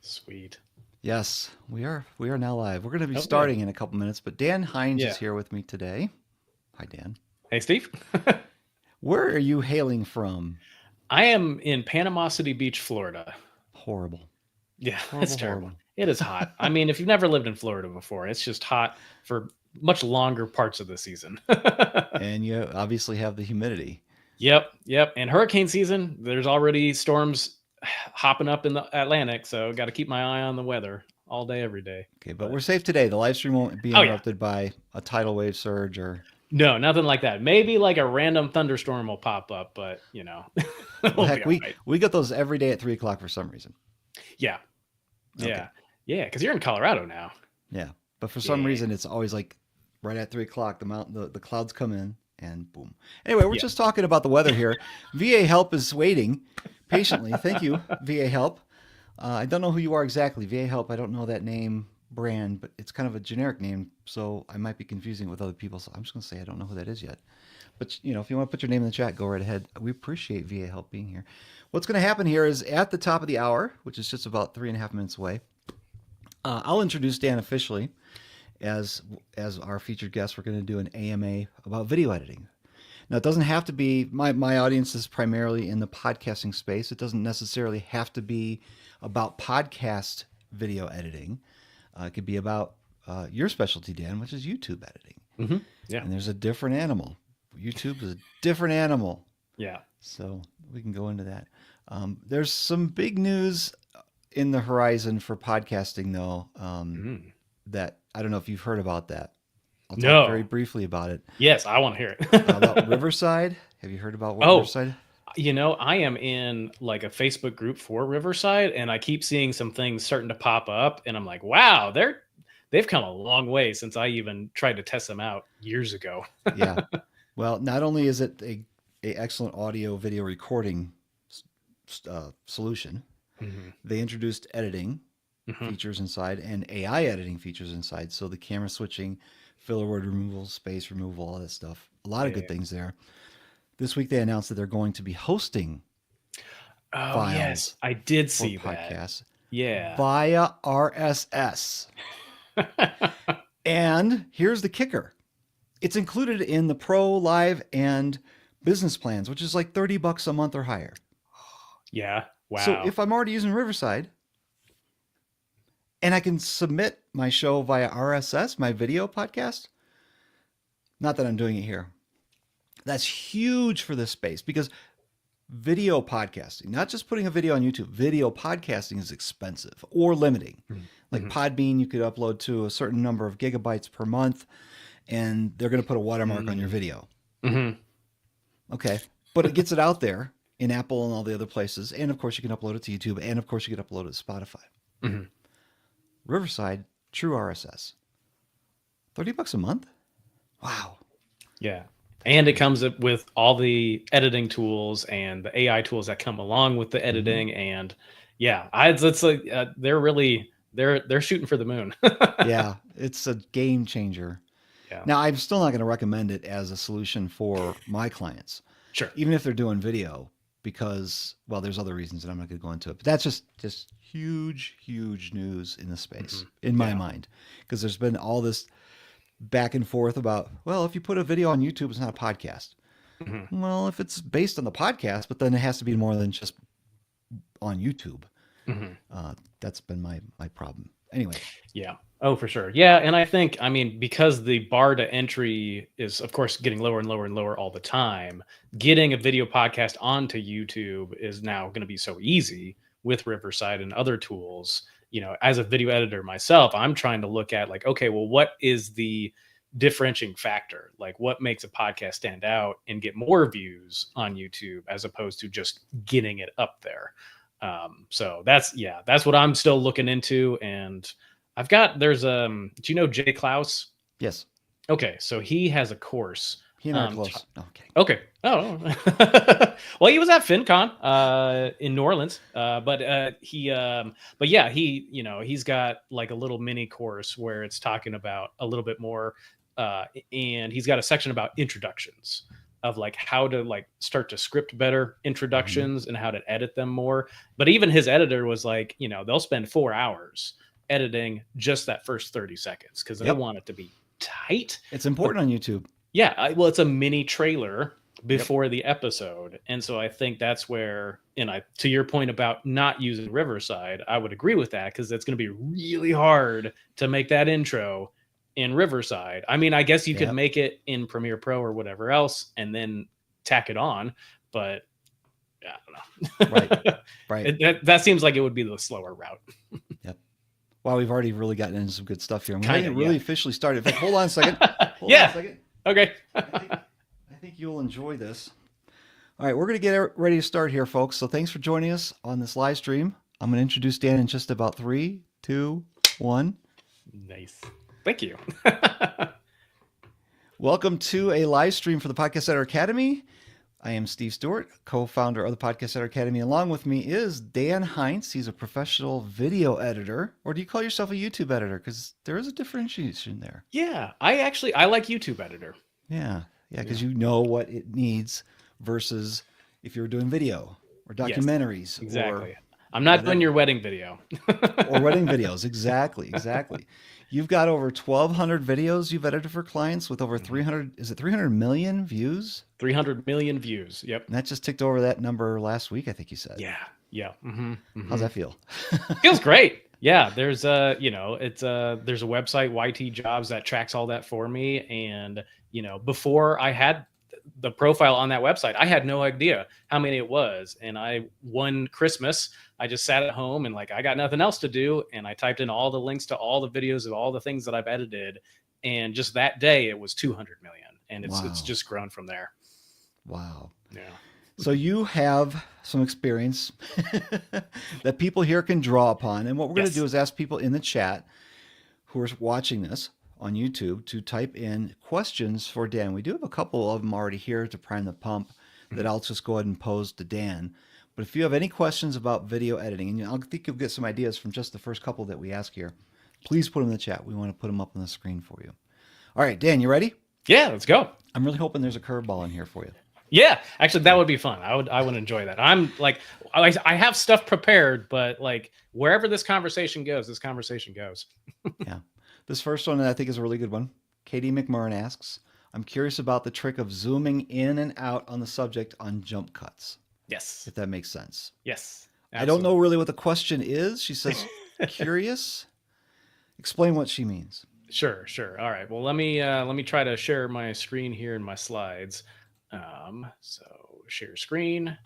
Sweet. Yes, we are. We are now live. We're going to be Okay. starting in a couple minutes, but Dan Hinz Yeah. is here with me today. Hi, Dan. Hey, Steve. Where are you hailing from? I am in Panama City Beach, Florida. Horrible, Yeah, it's horrible, terrible. horrible. It is hot. I mean, if you've never lived in Florida before, it's just hot for much longer parts of the season. And you obviously have the humidity. Yep. And hurricane season, there's already storms hopping up in the Atlantic, so got to keep my eye on the weather all day, every day. Okay, but we're safe today. The live stream won't be Oh yeah, interrupted by a tidal wave surge or. no, nothing like that. Maybe like a random thunderstorm will pop up, but Well, we'll be heck, all we right. we get those every day at 3 o'clock for some reason. Yeah, Okay. yeah. Because you're in Colorado now. Yeah, but for some Yeah, reason it's always like right at 3 o'clock. The clouds come in and boom. Anyway, we're yeah. just talking about the weather here. VA Help is waiting patiently. Thank you, VA Help. I don't know who you are exactly, VA Help. I don't know that name brand, but it's kind of a generic name, so I might be confusing it with other people. So I'm just going to say I don't know who that is yet. But if you want to put your name in the chat, go right ahead. We appreciate VA Help being here. What's going to happen here is at the top of the hour, which is just about 3.5 minutes away, I'll introduce Dan officially as our featured guest. We're going to do an AMA about video editing. Now, it doesn't have to be, my audience is primarily in the podcasting space. It doesn't necessarily have to be about podcast video editing. It could be about your specialty, Dan, which is YouTube editing. Mm-hmm. Yeah. And there's a different animal. YouTube is a different animal. Yeah. So we can go into that. There's some big news in the horizon for podcasting, though, that I don't know if you've heard about that. I'll talk very briefly about it. Yes, I want to hear it. About Riverside. Have you heard about Riverside? I am in like a Facebook group for Riverside, and I keep seeing some things starting to pop up, and I'm like, wow, they've come a long way since I even tried to test them out years ago. Yeah. Well, not only is it a excellent audio video recording solution, they introduced editing features inside and AI editing features inside. So the camera switching, filler word removal, space removal, all that stuff. A lot of good things there. This week they announced that they're going to be hosting files. Yes, I did see podcasts. That. Yeah. Via RSS. And here's the kicker. It's included in the Pro, Live, and Business plans, which is like $30 a month or higher. Yeah. Wow. So if I'm already using Riverside and I can submit my show via RSS, my video podcast, not that I'm doing it here, that's huge for this space because video podcasting, not just putting a video on YouTube, video podcasting is expensive or limiting. Like Podbean, you could upload to a certain number of gigabytes per month, and they're going to put a watermark on your video. Okay. But it gets it out there in Apple and all the other places. And of course, you can upload it to YouTube. And of course, you can upload it to Spotify. Riverside, true RSS. $30 a month? Wow. Yeah. And it comes up with all the editing tools and the AI tools that come along with the editing. And yeah, it's like they're shooting for the moon. Yeah, it's a game changer. Yeah. Now, I'm still not going to recommend it as a solution for my clients. Sure. Even if they're doing video, because, well, there's other reasons that I'm not going to go into it. But that's just huge, huge news in the space, in my mind. Because there's been all this back and forth about, well, if you put a video on YouTube, it's not a podcast. Well, if it's based on the podcast, but then it has to be more than just on YouTube. That's been my problem. Anyway. Yeah. Oh, for sure. Yeah. And I think, because the bar to entry is, of course, getting lower and lower and lower all the time, getting a video podcast onto YouTube is now going to be so easy with Riverside and other tools. As a video editor myself, I'm trying to look at like, okay, well, what is the differentiating factor? Like what makes a podcast stand out and get more views on YouTube as opposed to just getting it up there? So that's what I'm still looking into. And there's do you know Jay Klaus? Yes. Okay. So he has a course. He and I are close. Okay. Oh, well, he was at FinCon, in New Orleans. But he's got like a little mini course where it's talking about a little bit more, and he's got a section about introductions. of like how to like start to script better introductions and how to edit them more. But even his editor was like, you know, they'll spend 4 hours editing just that first 30 seconds because they Yep. want it to be tight. It's important on YouTube. Yeah, well, it's a mini trailer before the episode, and so I think that's where, and I, to your point about not using Riverside, I would agree with that because it's going to be really hard to make that intro in Riverside. I mean, I guess you could make it in Premiere Pro or whatever else, and then tack it on, but I don't know. Right. That seems like it would be the slower route. Yep. Wow, we've already really gotten into some good stuff here. I'm Kinda, really officially started. In fact, hold on a second. Hold Yeah. on a second. Okay. I think you'll enjoy this. All right, we're going to get ready to start here, folks. So thanks for joining us on this live stream. I'm going to introduce Dan in just about 3, 2, 1. Nice. Thank you. Welcome to a live stream for the Podcast Editor Academy. I am Steve Stewart, co-founder of the Podcast Editor Academy. Along with me is Dan Hinz. He's a professional video editor. Or do you call yourself a YouTube editor? Because there is a differentiation there. Yeah, I like YouTube editor. Yeah, because you know what it needs versus if you're doing video or documentaries. Yes, exactly. I'm not doing your wedding video. Or wedding videos. Exactly. You've got over 1,200 videos you've edited for clients with over 300, is it 300 million views? 300 million views. Yep. And that just ticked over that number last week, I think you said. Yeah. How's that feel? Feels great. Yeah. There's there's a website, YT Jobs, that tracks all that for me. And, before I had the profile on that website, I had no idea how many it was. And one Christmas, I just sat at home and I got nothing else to do. And I typed in all the links to all the videos of all the things that I've edited. And just that day it was 200 million. And it's just grown from there. Wow. Yeah. So you have some experience that people here can draw upon. And what we're going to do is ask people in the chat who are watching this on YouTube to type in questions for Dan. We do have a couple of them already here to prime the pump that I'll just go ahead and pose to Dan. But if you have any questions about video editing, and I think you'll get some ideas from just the first couple that we ask here, please put them in the chat. We want to put them up on the screen for you. All right, Dan, you ready? Yeah, let's go. I'm really hoping there's a curveball in here for you. Yeah, actually, that would be fun. I would enjoy that. I'm I have stuff prepared, but wherever this conversation goes. Yeah. This first one, I think, is a really good one. Katie McMurran asks, I'm curious about the trick of zooming in and out on the subject on jump cuts. Yes. If that makes sense. Yes. Absolutely. I don't know really what the question is. She says, curious. Explain what she means. Sure. All right. Well, let me try to share my screen here in my slides. So share screen.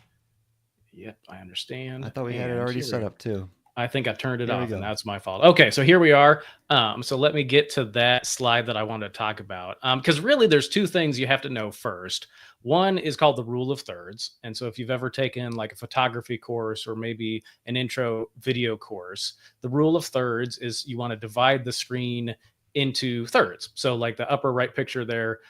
Yep, I understand. I thought we had it already set up too. I think I turned it off, and that's my fault. Okay, so here we are. So let me get to that slide that I wanted to talk about. Because really, there's two things you have to know first. One is called the rule of thirds. And so if you've ever taken a photography course or maybe an intro video course, the rule of thirds is you want to divide the screen into thirds. So the upper right picture there,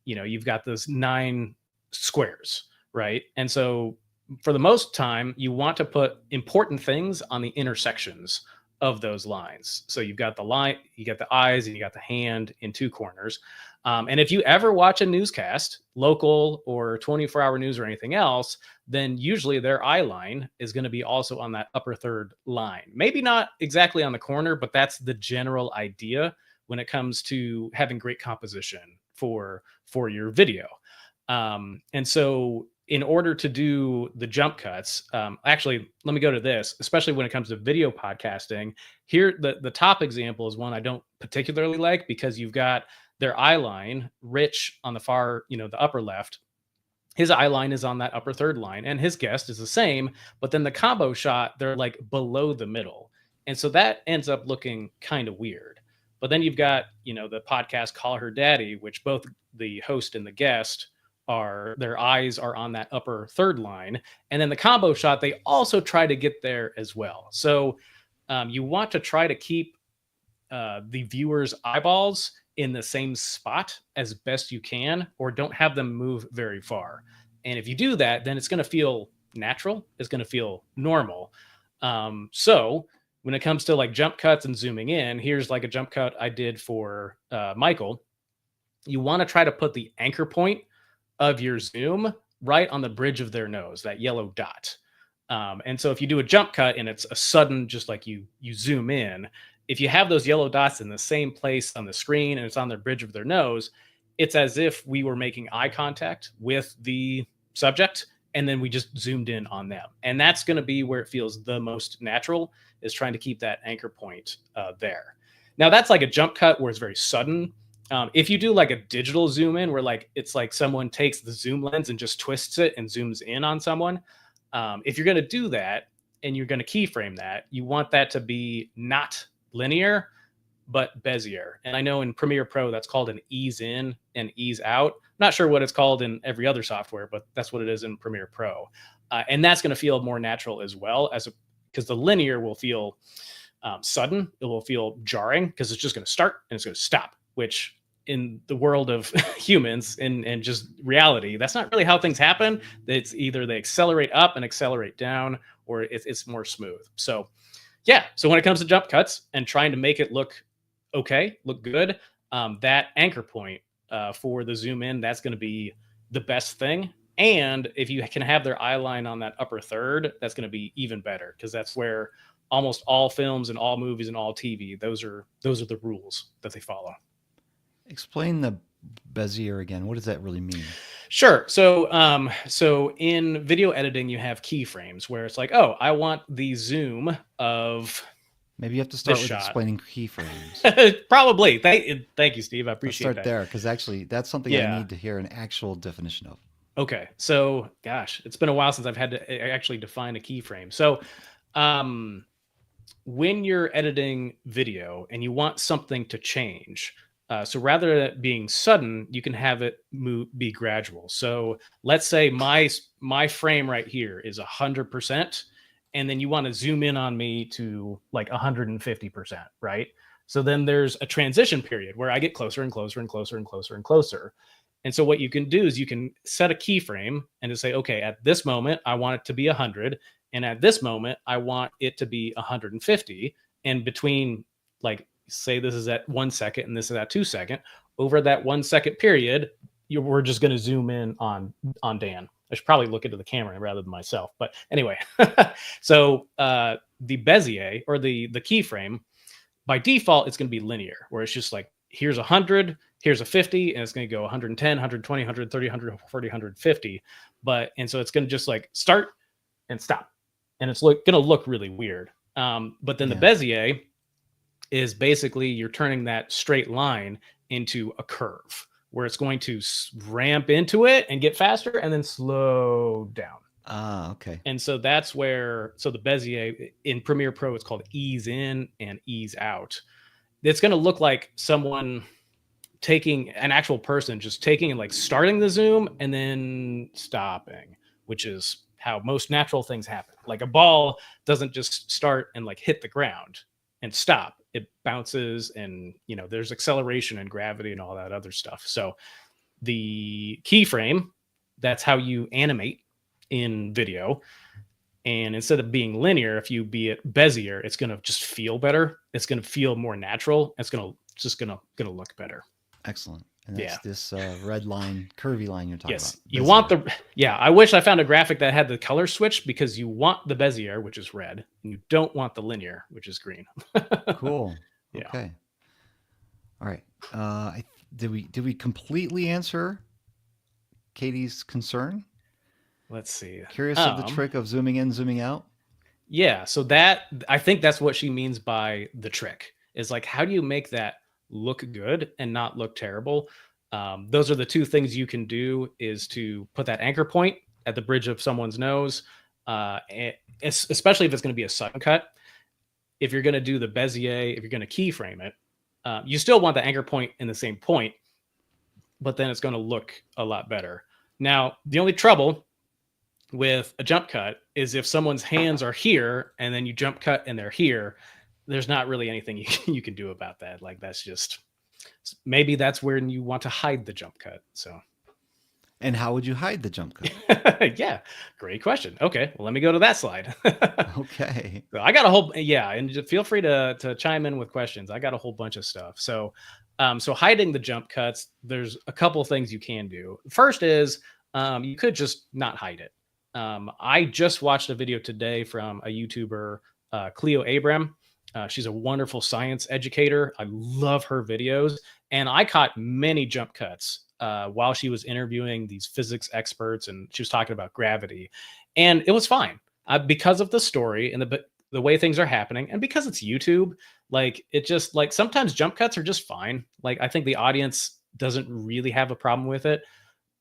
you've got those 9 squares, right? And so for the most time, you want to put important things on the intersections of those lines. So you've got the line, you got the eyes, and you got the hand in 2 corners. And if you ever watch a newscast, local or 24-hour news or anything else, then usually their eye line is going to be also on that upper third line. Maybe not exactly on the corner, but that's the general idea when it comes to having great composition for your video. And so in order to do the jump cuts, actually, let me go to this, especially when it comes to video podcasting. Here, the top example is one I don't particularly like because you've got their eye line, Rich on the far, the upper left. His eye line is on that upper third line, and his guest is the same. But then the combo shot, they're below the middle. And so that ends up looking kind of weird. But then you've got, the podcast Call Her Daddy, which both the host and the guest their eyes are on that upper third line. And then the combo shot, they also try to get there as well. So you want to try to keep the viewer's eyeballs in the same spot as best you can, or don't have them move very far. And if you do that, then it's going to feel natural. It's going to feel normal. So when it comes to jump cuts and zooming in, here's a jump cut I did for Michael. You want to try to put the anchor point of your zoom right on the bridge of their nose, that yellow dot. And so if you do a jump cut and it's a sudden, just like you zoom in, if you have those yellow dots in the same place on the screen and it's on the bridge of their nose, it's as if we were making eye contact with the subject and then we just zoomed in on them. And that's going to be where it feels the most natural, is trying to keep that anchor point there. Now that's like a jump cut where it's very sudden. If you do like a digital zoom in where like it's like someone takes the zoom lens and just twists it and zooms in on someone, if you're going to do that and you're going to keyframe that, you want that to be not linear, but Bezier. And I know in Premiere Pro, that's called an ease in and ease out. Not sure what it's called in every other software, but that's what it is in Premiere Pro. And that's going to feel more natural as well, because the linear will feel sudden. It will feel jarring because it's just going to start and it's going to stop, which in the world of humans and just reality, that's not really how things happen. It's either they accelerate up and accelerate down, or it's more smooth. So yeah. So when it comes to jump cuts and trying to make it look okay, look good, that anchor point for the zoom in, that's going to be the best thing. And if you can have their eye line on that upper third, that's going to be even better, because that's where almost all films and all movies and all TV, those are the rules that they follow. Explain the Bezier again. What does that really mean? Sure. So in video editing, you have keyframes where it's like, oh, I want the zoom of. Maybe you have to start with explaining keyframes. Probably. Thank you, Steve. I appreciate that. Start there, because actually that's something I need to hear an actual definition of. Okay. So, gosh, it's been a while since I've had to actually define a keyframe. So, when you're editing video and you want something to change, so rather than it being sudden, you can have it be gradual. So let's say my frame right here is 100%, and then you want to zoom in on me to like 150%, right? So then there's a transition period where I get closer and closer and closer and closer and closer. And so what you can do is you can set a keyframe and just say, okay, at this moment, I want it to be 100. And at this moment, I want it to be 150. And between, like, say this is at 1 second and this is at 2 seconds, over that 1 second period, we're just going to zoom in on Dan. I should probably look into the camera rather than myself. But anyway, so the Bezier, or the keyframe, by default, it's going to be linear, where it's just like, here's 100, here's a 50, and it's going to go 110, 120, 130, 140, 150. And so it's going to just like start and stop. And it's going to look really weird. But then the Bezier is basically you're turning that straight line into a curve, where it's going to ramp into it and get faster and then slow down. Okay. And so that's where, so the Bezier in Premiere Pro, it's called ease in and ease out. It's going to look like someone taking an actual person, just taking and like starting the zoom and then stopping, which is how most natural things happen. Like a ball doesn't just start and like hit the ground and stop. It bounces, and there's acceleration and gravity and all that other stuff. So the keyframe, that's how you animate in video. And instead of being linear, if you be it Bezier, it's going to just feel better. It's going to feel more natural. It's going to look better. Excellent. And that's this red line, curvy line you're talking about. Yes. You want I wish I found a graphic that had the color switch, because you want the Bezier, which is red, and you don't want the linear, which is green. Cool. Yeah. Okay. All right. Did we completely answer Katie's concern? Let's see. Curious of the trick of zooming in, zooming out? Yeah. So I think that's what she means by the trick, is like, how do you make that look good and not look terrible? Those are the two things you can do, is to put that anchor point at the bridge of someone's nose, especially if it's going to be a sudden cut. If you're going to do the Bezier, if you're going to keyframe it, you still want the anchor point in the same point, but then it's going to look a lot better. Now, the only trouble with a jump cut is if someone's hands are here and then you jump cut and they're here, there's not really anything you can do about that. Like, that's just, maybe that's where you want to hide the jump cut. So, and how would you hide the jump cut? Yeah, great question. Okay, well, let me go to that slide. Okay. So I got a whole, and feel free to chime in with questions. I got a whole bunch of stuff. So So hiding the jump cuts, there's a couple things you can do. First is you could just not hide it. I just watched a video today from a YouTuber, Cleo Abram. She's a wonderful science educator. I love her videos. And I caught many jump cuts while she was interviewing these physics experts, and she was talking about gravity. And it was fine because of the story and the way things are happening. And because it's YouTube, like it just like sometimes jump cuts are just fine. Like I think the audience doesn't really have a problem with it.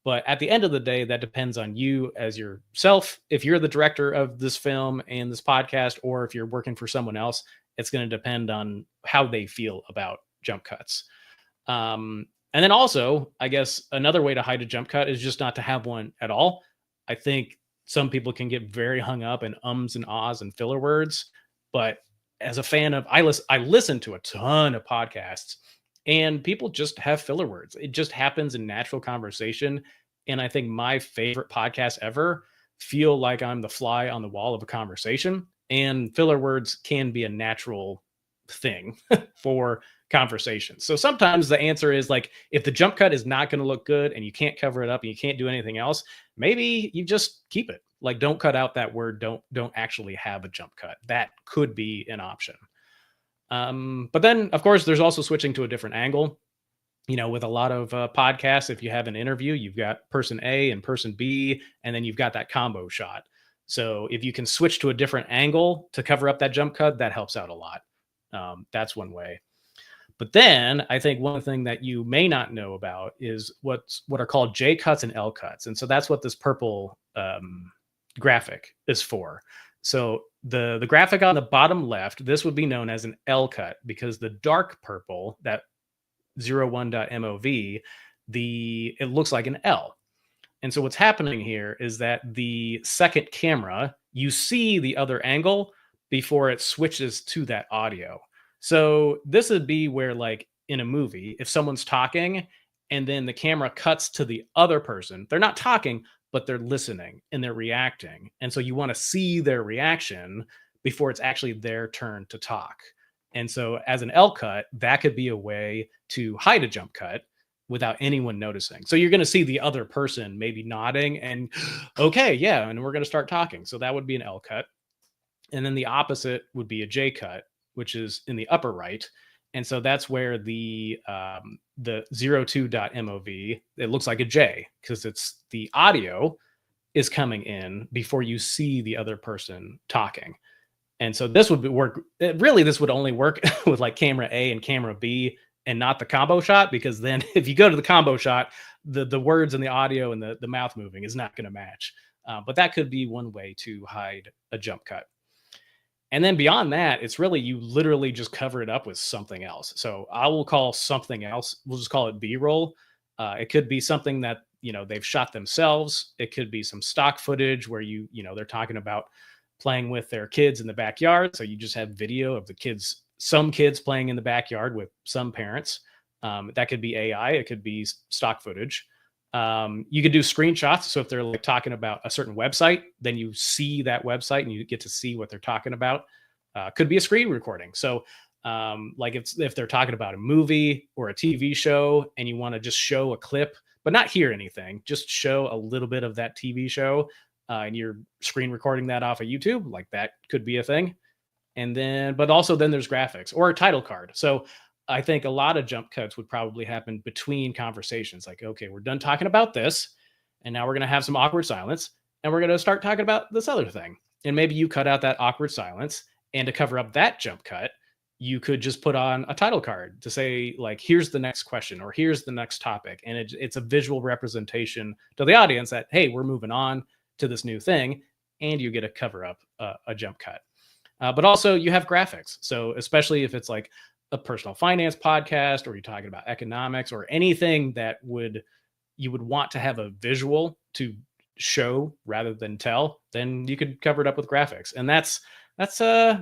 But at the end of the day, that depends on you as yourself. If you're the director of this film and this podcast, or if you're working for someone else, it's going to depend on how they feel about jump cuts. And then also, I guess another way to hide a jump cut is just not to have one at all. I think some people can get very hung up in ums and ahs and filler words. But as a fan of, I listen to a ton of podcasts, and people just have filler words. It just happens in natural conversation. And I think my favorite podcasts ever feel like I'm the fly on the wall of a conversation. And filler words can be a natural thing for conversation. So sometimes the answer is like, if the jump cut is not going to look good and you can't cover it up and you can't do anything else, maybe you just keep it. Like, don't cut out that word. Don't actually have a jump cut. That could be an option. But then, of course, there's also switching to a different angle. You know, with a lot of podcasts, if you have an interview, you've got person A and person B, and then you've got that combo shot. So if you can switch to a different angle to cover up that jump cut, that helps out a lot. That's one way. But then I think one thing that you may not know about is what are called J cuts and L cuts. And so that's what this purple graphic is for. So the graphic on the bottom left, this would be known as an L cut, because the dark purple, that 01.mov, it looks like an L. And so what's happening here is that the second camera, you see the other angle before it switches to that audio. So this would be where, like in a movie, if someone's talking and then the camera cuts to the other person, they're not talking, but they're listening and they're reacting. And so you want to see their reaction before it's actually their turn to talk. And so as an L cut, that could be a way to hide a jump cut without anyone noticing. So you're going to see the other person maybe nodding and, okay, yeah, and we're going to start talking. So that would be an L cut. And then the opposite would be a J cut, which is in the upper right. And so that's where the 02.mov, it looks like a J, because it's the audio is coming in before you see the other person talking. And so this would work. Really, this would only work with like camera A and camera B and not the combo shot, because then if you go to the combo shot, the words and the audio and the mouth moving is not going to match. But that could be one way to hide a jump cut. And then beyond that, it's really, you literally just cover it up with something else. So I will call something else, we'll just call it B-roll. It could be something that, they've shot themselves. It could be some stock footage where they're talking about playing with their kids in the backyard. So you just have video of some kids playing in the backyard with some parents. That could be AI. It could be stock footage. You could do screenshots. So if they're like talking about a certain website, then you see that website and you get to see what they're talking about. Could be a screen recording. So like if they're talking about a movie or a TV show and you want to just show a clip, but not hear anything, just show a little bit of that TV show, and you're screen recording that off of YouTube, like that could be a thing. And then, but also then there's graphics or a title card. So I think a lot of jump cuts would probably happen between conversations. Like, okay, we're done talking about this, and now we're going to have some awkward silence, and we're going to start talking about this other thing. And maybe you cut out that awkward silence, and to cover up that jump cut, you could just put on a title card to say, like, here's the next question, or here's the next topic. And it's a visual representation to the audience that, hey, we're moving on to this new thing, and you get to cover up a jump cut. But also you have graphics. So especially if it's like a personal finance podcast, or you're talking about economics, or anything that you would want to have a visual to show rather than tell, then you could cover it up with graphics. And that's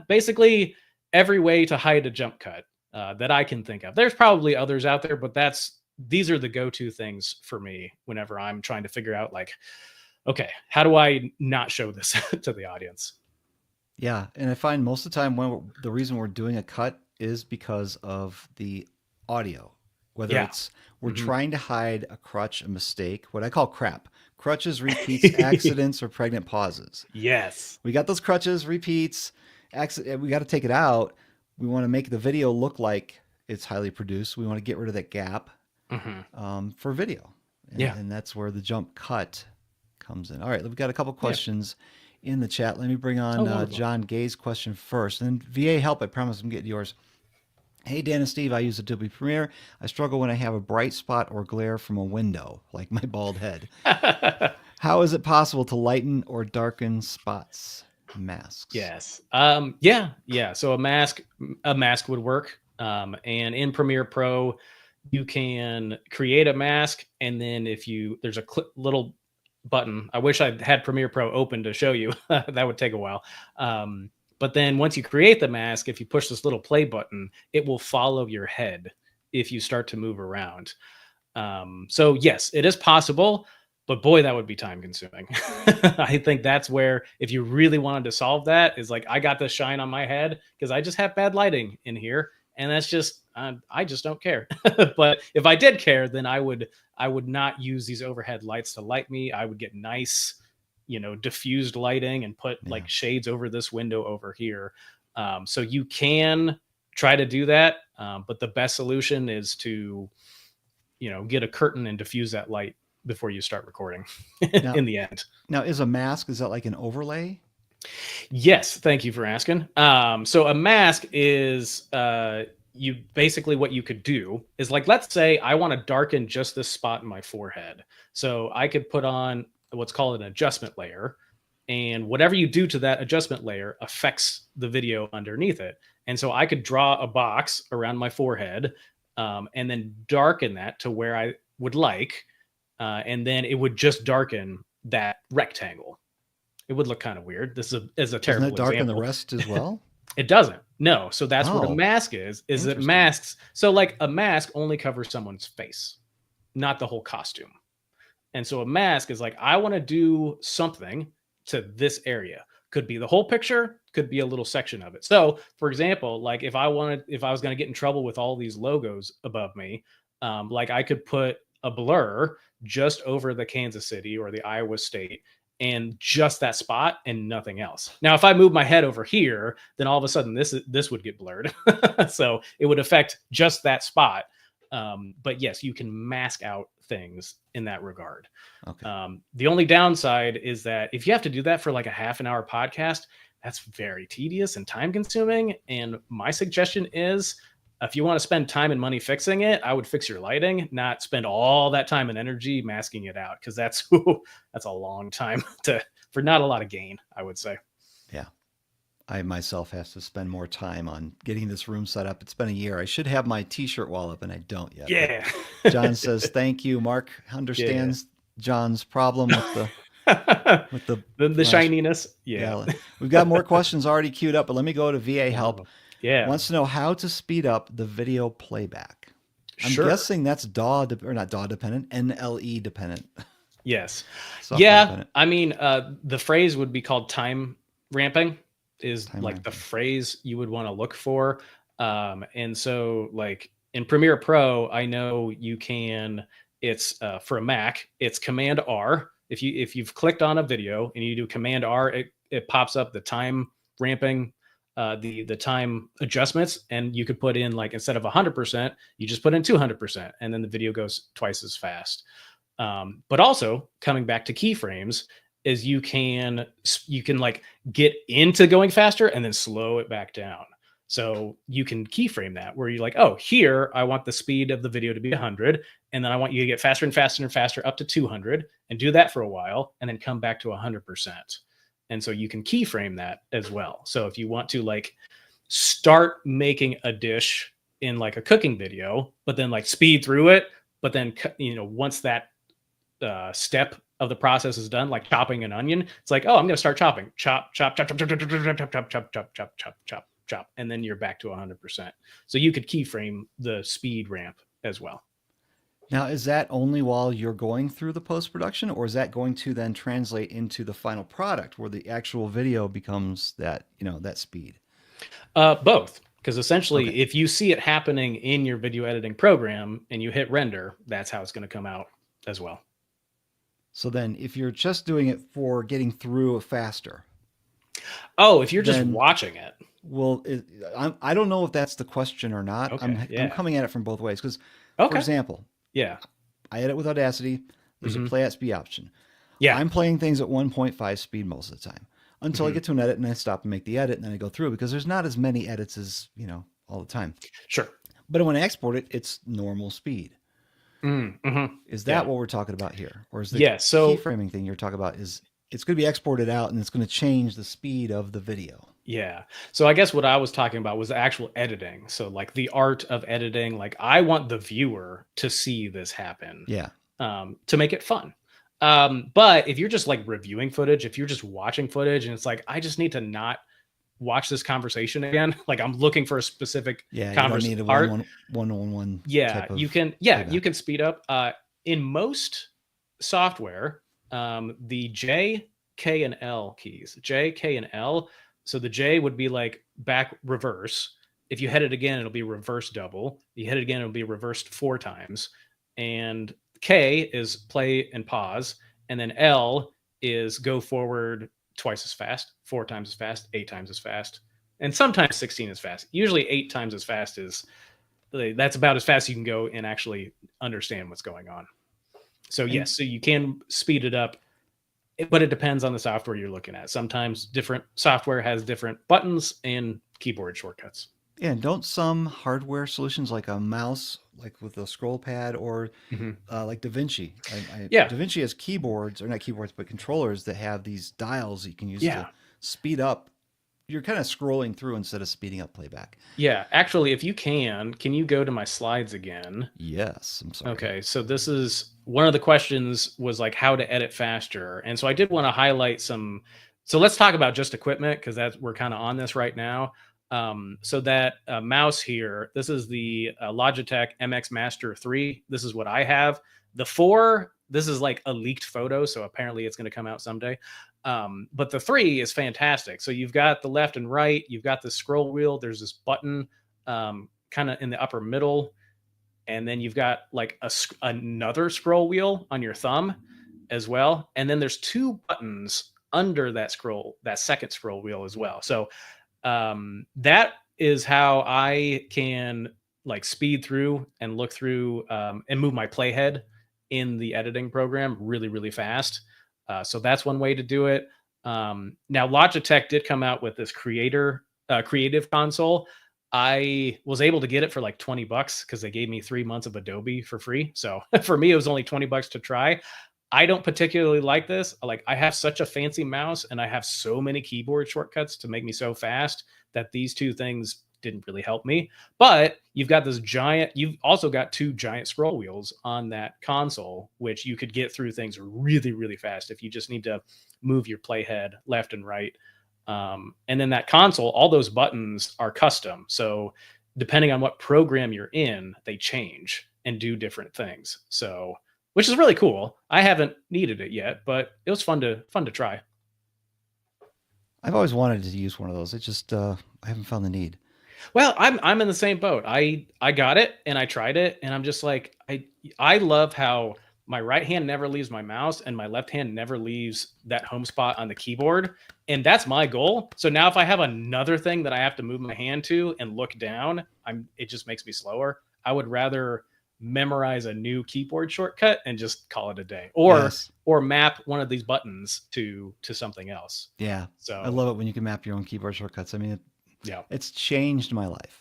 basically every way to hide a jump cut that I can think of. There's probably others out there, but these are the go-to things for me whenever I'm trying to figure out, like, okay, how do I not show this to the audience? Yeah, and I find most of the time the reason we're doing a cut is because of the audio. whether Yeah. it's we're Mhm. trying to hide a crutch, a mistake, what I call crap, crutches, repeats, accidents, or pregnant pauses. Yes. We got those crutches, repeats, accident. We got to take it out. We want to make the video look like it's highly produced. We want to get rid of that gap Hmm. for video, Yeah. and that's where the jump cut comes in. All right, we've got a couple Yeah. questions in the chat. Let me bring Oh, on wonderful. John Gay's question first, and VA help. I promise I'm getting yours. Hey, Dan and Steve, I use Adobe Premiere. I struggle when I have a bright spot or glare from a window, like my bald head. How is it possible to lighten or darken spots? Masks. Yes. Yeah. Yeah. So a mask would work. And in Premiere Pro, you can create a mask, and then there's a little button. I wish I had Premiere Pro open to show you. That would take a while. But then once you create the mask, if you push this little play button, it will follow your head if you start to move around. So yes, it is possible, but boy, that would be time consuming. I think that's where, if you really wanted to solve that, is like, I got the shine on my head because I just have bad lighting in here, and that's just I just don't care. But if I did care, then I would not use these overhead lights to light me. I would get nice, diffused lighting and put Yeah. like shades over this window over here. So you can try to do that, but the best solution is to get a curtain and diffuse that light before you start recording Now, in the end. now is a mask, is that like an overlay? Yes, thank you for asking. So a mask is you basically, what you could do is, like, let's say I want to darken just this spot in my forehead. So I could put on what's called an adjustment layer, and whatever you do to that adjustment layer affects the video underneath it. And so I could draw a box around my forehead, and then darken that to where I would like, and then it would just darken that rectangle. It would look kind of weird. This is a Doesn't terrible that darken example. the rest as well? It doesn't. No. So that's what a Oh, mask is it interesting. masks. So like a mask only covers someone's face, not the whole costume. And so a mask is like, I want to do something to this area. Could be the whole picture, could be a little section of it. So, for example, like if I was going to get in trouble with all these logos above me, like I could put a blur just over the Kansas City or the Iowa State, and just that spot and nothing else. Now, if I move my head over here, then all of a sudden this would get blurred. So it would affect just that spot. But yes, you can mask out things in that regard. Okay. The only downside is that if you have to do that for like a half an hour podcast, that's very tedious and time consuming. And my suggestion is, if you want to spend time and money fixing it, I would fix your lighting, not spend all that time and energy masking it out, because that's a long time for not a lot of gain, I would say. Yeah. I myself have to spend more time on getting this room set up. It's been a year. I should have my t-shirt wall up and I don't yet. Yeah. But John says, thank you. Mark understands John's problem with The shininess. Yeah. We've got more questions already queued up, but let me go to VA help. Yeah. Wants to know how to speed up the video playback. I'm Sure. guessing that's or not DAW dependent, NLE dependent. Yes. Software Yeah. dependent. I mean, the phrase would be called time ramping, is Time like the ramping. phrase you would want to look for. And so like in Premiere Pro, I know you can, it's for a Mac, it's Command R. If you've clicked on a video and you do Command R, it pops up the time ramping, the time adjustments, and you could put in, like, instead of 100%, you just put in 200%, and then the video goes twice as fast. But also, coming back to keyframes, is you can like get into going faster and then slow it back down. So you can keyframe that, where you're like, oh, here I want the speed of the video to be 100, and then I want you to get faster and faster and faster up to 200, and do that for a while, and then come back to 100%. And so you can keyframe that as well. So if you want to like start making a dish in like a cooking video, but then like speed through it, but then once that step of the process is done, like chopping an onion, it's like, oh, I'm going to start chopping, chop, chop, chop, chop, chop, chop, chop, chop, chop, chop, chop, chop, chop, chop, chop, and then you're back to 100%. So you could keyframe the speed ramp as well. Now, is that only while you're going through the post-production, or is that going to then translate into the final product where the actual video becomes that, that speed? Both. Because essentially, Okay. if you see it happening in your video editing program and you hit render, that's how it's going to come out as well. So then if you're just doing it for getting through faster, Oh, if you're just then watching it. well, I don't know if that's the question or not. Okay. I'm Yeah. coming at it from both ways because, for Okay. example, Yeah. I edit with Audacity. There's a Hmm. play at speed option. Yeah. I'm playing things at 1.5 speed most of the time until I Hmm. get to an edit and I stop and make the edit and then I go through because there's not as many edits as, all the time. Sure. But when I export it, it's normal speed. Mm-hmm. Is Yeah. that what we're talking about here? Or is the Yeah. So keyframing thing you're talking about is it's going to be exported out and it's going to change the speed of the video? yeah. So I guess what I was talking about was the actual editing. So like the art of editing, like I want the viewer to see this happen, Yeah. to make it fun. But if you're just like reviewing footage, if you're just watching footage and it's like, I just need to not watch this conversation again, like I'm looking for a specific Yeah. You don't need a part. one Yeah, type of you can. Yeah, you can speed up. In most software, the J, K, and L keys, J, K, and L. So the J would be like back reverse. If you hit it again, it'll be reverse double. You hit it again, it'll be reversed 4 times. And K is play and pause, and then L is go forward twice as fast, 4 times as fast, 8 times as fast, and sometimes 16 as fast. Usually 8 times as fast is that's about as fast as you can go and actually understand what's going on. So And yes, so you can speed it up, but it depends on the software you're looking at. Sometimes different software has different buttons and keyboard shortcuts. yeah, don't some hardware solutions like a mouse, like with a scroll pad, or Hmm. like DaVinci. Yeah, DaVinci has keyboards, or not keyboards, but controllers that have these dials that you can use to yeah, speed up. You're kind of scrolling through instead of speeding up playback. yeah. Actually, if you can you go to my slides again? Yes, I'm sorry. Okay, so this is one of the questions was like how to edit faster. And so I did want to highlight some. So let's talk about just equipment because that's we're kind of on this right now. So that mouse here, this is the Logitech MX Master 3. This is what I have. The 4, this is like a leaked photo, so apparently it's going to come out someday. But the 3 is fantastic. So you've got the left and right, you've got the scroll wheel, there's this button kind of in the upper middle, and then you've got like another scroll wheel on your thumb as well, and then there's 2 buttons under that second scroll wheel as well. So that is how I can like speed through and look through and move my playhead in the editing program really really fast. So that's one way to do it. Now Logitech did come out with this creative console. I was able to get it for like $20 because they gave me 3 months of Adobe for free. So for me, it was only $20 to try. I don't particularly like this. Like I have such a fancy mouse and I have so many keyboard shortcuts to make me so fast that these two things didn't really help me. But you've also got 2 giant scroll wheels on that console, which you could get through things really, really fast if you just need to move your playhead left and right. And then that console, all those buttons are custom. So depending on what program you're in, they change and do different things. So, which is really cool. I haven't needed it yet, but it was fun to try. I've always wanted to use one of those. It just I haven't found the need. Well, I'm in the same boat. I got it and I tried it and I'm just like I love how my right hand never leaves my mouse and my left hand never leaves that home spot on the keyboard, and that's my goal. So now if I have another thing that I have to move my hand to and look down, it just makes me slower. I would rather memorize a new keyboard shortcut and just call it a day, Yes. or map one of these buttons to something else. Yeah. So I love it when you can map your own keyboard shortcuts. I mean, yeah. it's changed my life.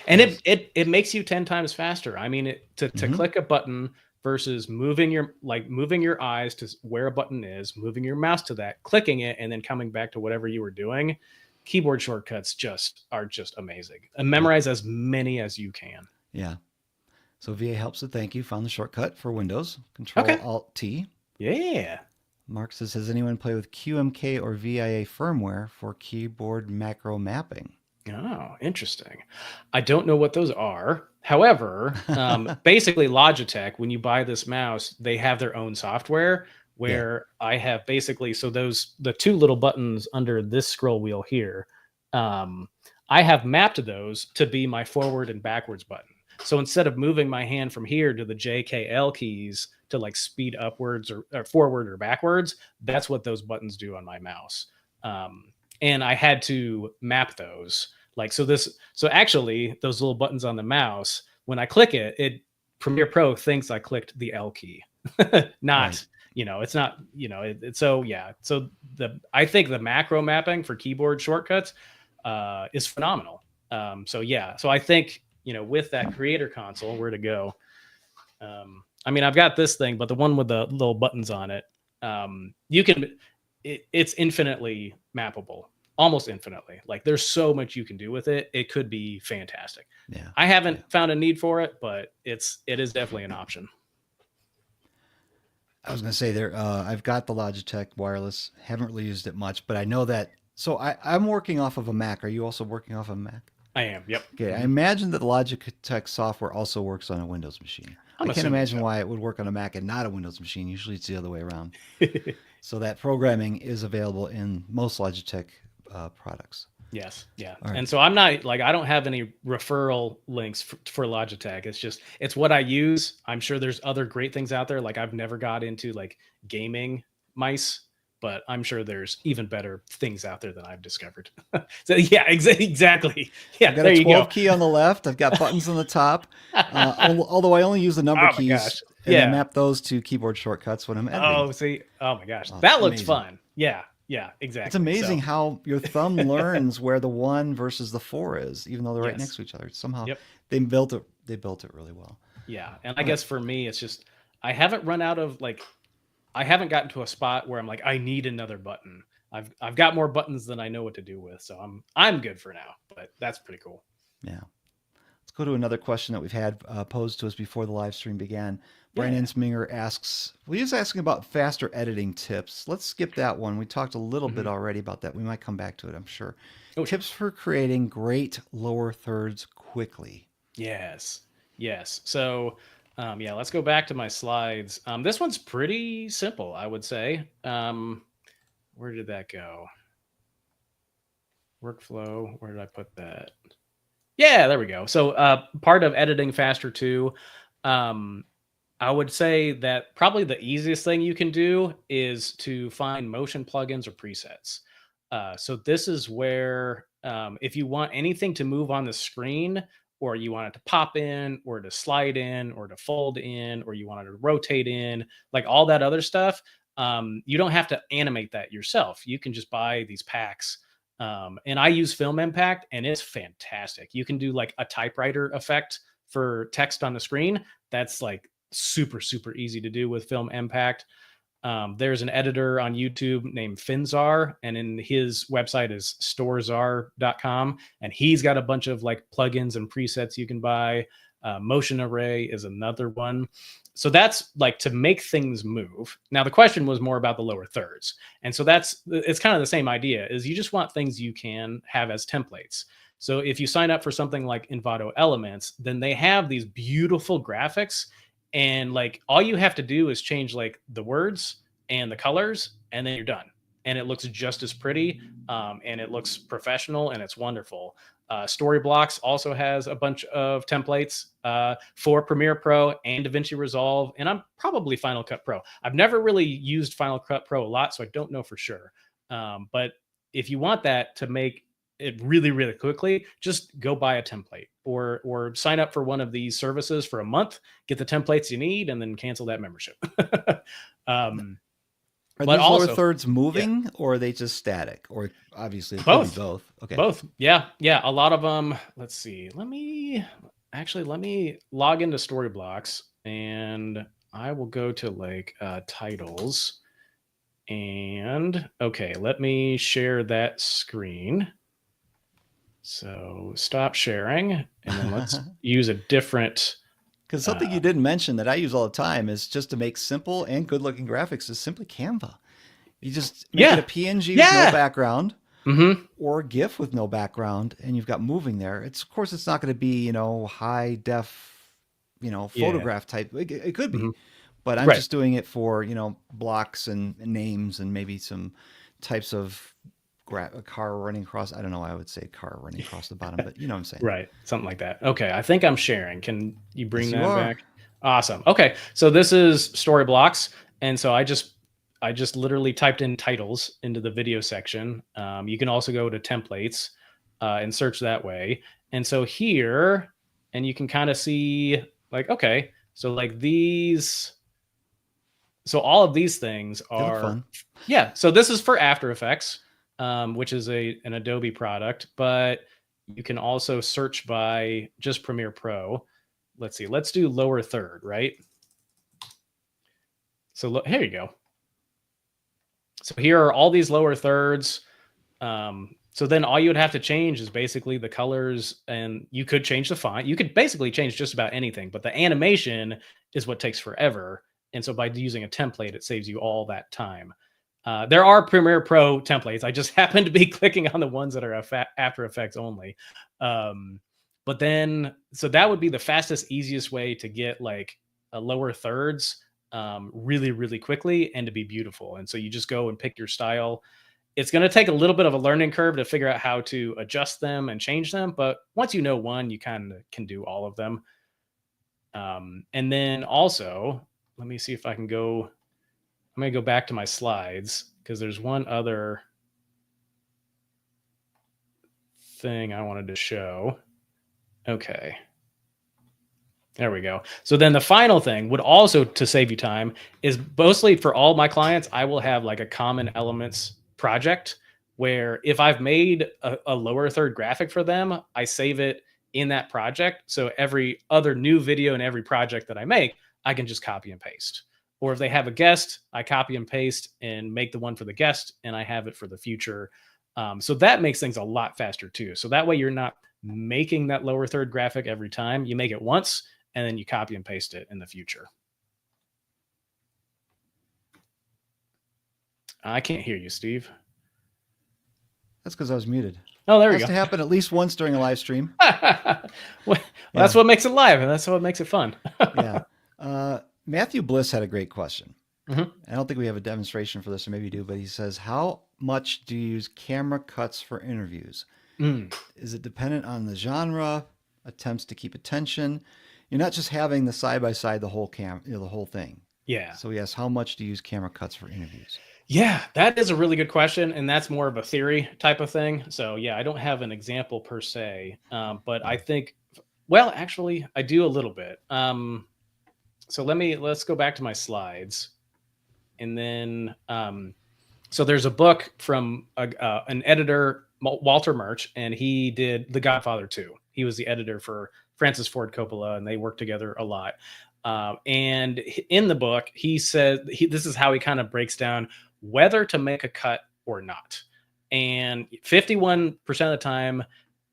And Yes. it makes you 10 times faster. I mean, to Mhm. click a button versus moving your eyes to where a button is, moving your mouse to that, clicking it, and then coming back to whatever you were doing. Keyboard shortcuts are just amazing. And Yeah. memorize as many as you can. Yeah. So VA helps with thank you. Found the shortcut for Windows. Control Okay. Alt T. Yeah. Mark says, has anyone played with QMK or VIA firmware for keyboard macro mapping? Oh, interesting. I don't know what those are. However, basically Logitech, when you buy this mouse, they have their own software Yeah. where I have basically, so the 2 little buttons under this scroll wheel here, I have mapped those to be my forward and backwards button. So instead of moving my hand from here to the JKL keys to like speed upwards or forward or backwards, that's what those buttons do on my mouse. And I had to map those. Like, so actually those little buttons on the mouse, when I click it, Premiere Pro thinks I clicked the L key, not, Right. it's not, so yeah. So I think the macro mapping for keyboard shortcuts is phenomenal. So yeah, so I think, with that creator console, where to go? I mean, I've got this thing, but the one with the little buttons on it, it's infinitely mappable, almost infinitely. Like there's so much you can do with it. It could be fantastic. Yeah. I haven't found a need for it, but it is definitely an option. I was going to say there, I've got the Logitech wireless, haven't really used it much, but I know that. So I'm working off of a Mac. Are you also working off of a Mac? I am. Yep. Okay. I imagine that the Logitech software also works on a Windows machine. I can't imagine why it would work on a Mac and not a Windows machine. Usually it's the other way around. So that programming is available in most Logitech products. Yes. Yeah. Right. And so I'm not like, I don't have any referral links for Logitech. It's what I use. I'm sure there's other great things out there. Like I've never got into like gaming mice, but I'm sure there's even better things out there than I've discovered. So yeah, exactly. Yeah. I've got there a you 12 go. key on the left. I've got buttons on the top. Although I only use the number keys. Gosh. And I map those to keyboard shortcuts when I'm editing. Oh, see. Oh my gosh. That looks amazing. fun. Yeah. Yeah, exactly. It's amazing how your thumb learns where the 1 versus the 4 is, even though they're right next to each other. Somehow they built it really well. Yeah. And I guess for me, it's just, I haven't run out of I haven't gotten to a spot where I'm like, I need another button. I've got more buttons than I know what to do with. So I'm good for now, but that's pretty cool. Yeah. Let's go to another question that we've had posed to us before the live stream began. Brandon Sminger asks, well, he's asking about faster editing tips. Let's skip that one. We talked a little bit already about that. We might come back to it, I'm sure. Tips for creating great lower thirds quickly. Yes. So, let's go back to my slides. This one's pretty simple, I would say. Where did that go? Workflow. Where did I put that? Yeah, there we go. So part of editing faster too, I would say that probably the easiest thing you can do is to find motion plugins or presets. So this is where if you want anything to move on the screen, or you want it to pop in, or to slide in, or to fold in, or you want it to rotate in, like all that other stuff, you don't have to animate that yourself. You can just buy these packs. And I use Film Impact, and it's fantastic. You can do like a typewriter effect for text on the screen. That's like super, super easy to do with Film Impact. There's an editor on YouTube named Finzar, and in his website is storezar.com. And he's got a bunch of like plugins and presets you can buy. Motion Array is another one. So that's like to make things move. Now the question was more about the lower thirds. And so it's kind of the same idea, is you just want things you can have as templates. So if you sign up for something like Envato Elements, then they have these beautiful graphics, and like all you have to do is change like the words and the colors, and then you're done. And it looks just as pretty, and it looks professional, and it's wonderful. Storyblocks also has a bunch of templates for Premiere Pro and DaVinci Resolve, and I'm probably Final Cut Pro. I've never really used Final Cut Pro a lot, so I don't know for sure. But if you want that to make it really, really quickly, just go buy a template or sign up for one of these services for a month, get the templates you need, and then cancel that membership. Are these lower thirds moving, or are they just static? Or obviously both. Both. Okay. Both. Yeah. A lot of them. Let's see. Let me log into Storyblocks, and I will go to like titles. And okay, let me share that screen. So stop sharing, and then let's use a different. Because something you didn't mention that I use all the time is just to make simple and good looking graphics is simply Canva. You just make it a PNG with no background, or GIF with no background, and you've got moving there. Of course, it's not going to be, high def, photograph type. It could be, but I'm just doing it for, blocks and names and maybe some types of a car running across. I don't know why I would say car running across the bottom, but you know what I'm saying. Right. Something like that. Okay. I think I'm sharing. Can you bring Yes, you that are. back? Awesome. Okay. So this is story blocks. And so I just literally typed in titles into the video section. You can also go to templates and search that way. And so here, and you can kind of see like, okay, so like these, so all of these things They look are, fun. yeah. So this is for After Effects, which is an Adobe product, but you can also search by just Premiere Pro. Let's see. Let's do lower third, right? So here you go. So here are all these lower thirds. So then all you would have to change is basically the colors, and you could change the font. You could basically change just about anything, but the animation is what takes forever. And so by using a template, it saves you all that time. There are Premiere Pro templates. I just happen to be clicking on the ones that are After Effects only. But then, so that would be the fastest, easiest way to get like a lower thirds really, really quickly and to be beautiful. And so you just go and pick your style. It's going to take a little bit of a learning curve to figure out how to adjust them and change them. But once you know one, you kind of can do all of them. And then also, let me see if I can go. I'm going to go back to my slides because there's one other thing I wanted to show. Okay. There we go. So then the final thing would also, to save you time, is mostly for all my clients, I will have like a common elements project where if I've made a lower third graphic for them, I save it in that project. So every other new video and every project that I make, I can just copy and paste. Or if they have a guest, I copy and paste and make the one for the guest, and I have it for the future. So that makes things a lot faster too. So that way you're not making that lower third graphic every time. You make it once, and then you copy and paste it in the future. I can't hear you, Steve. That's because I was muted. Oh, there It we has go. to happen at least once during a live stream. Well, that's what makes it live, and that's what makes it fun. Yeah. Matthew Bliss had a great question. Mhm. I don't think we have a demonstration for this, or maybe you do, but he says, how much do you use camera cuts for interviews? Mm. Is it dependent on the genre, attempts to keep attention? You're not just having the side by side, the whole the whole thing. Yeah. So yes, how much do you use camera cuts for interviews? Yeah, that is a really good question, and that's more of a theory type of thing. So yeah, I don't have an example per se, but I think, well, actually, I do a little bit. So let's go back to my slides, and then so there's a book from an editor, Walter Murch, and he did The Godfather 2. He was the editor for Francis Ford Coppola, and they worked together a lot. And in the book, he said this is how he kind of breaks down whether to make a cut or not. And 51% of the time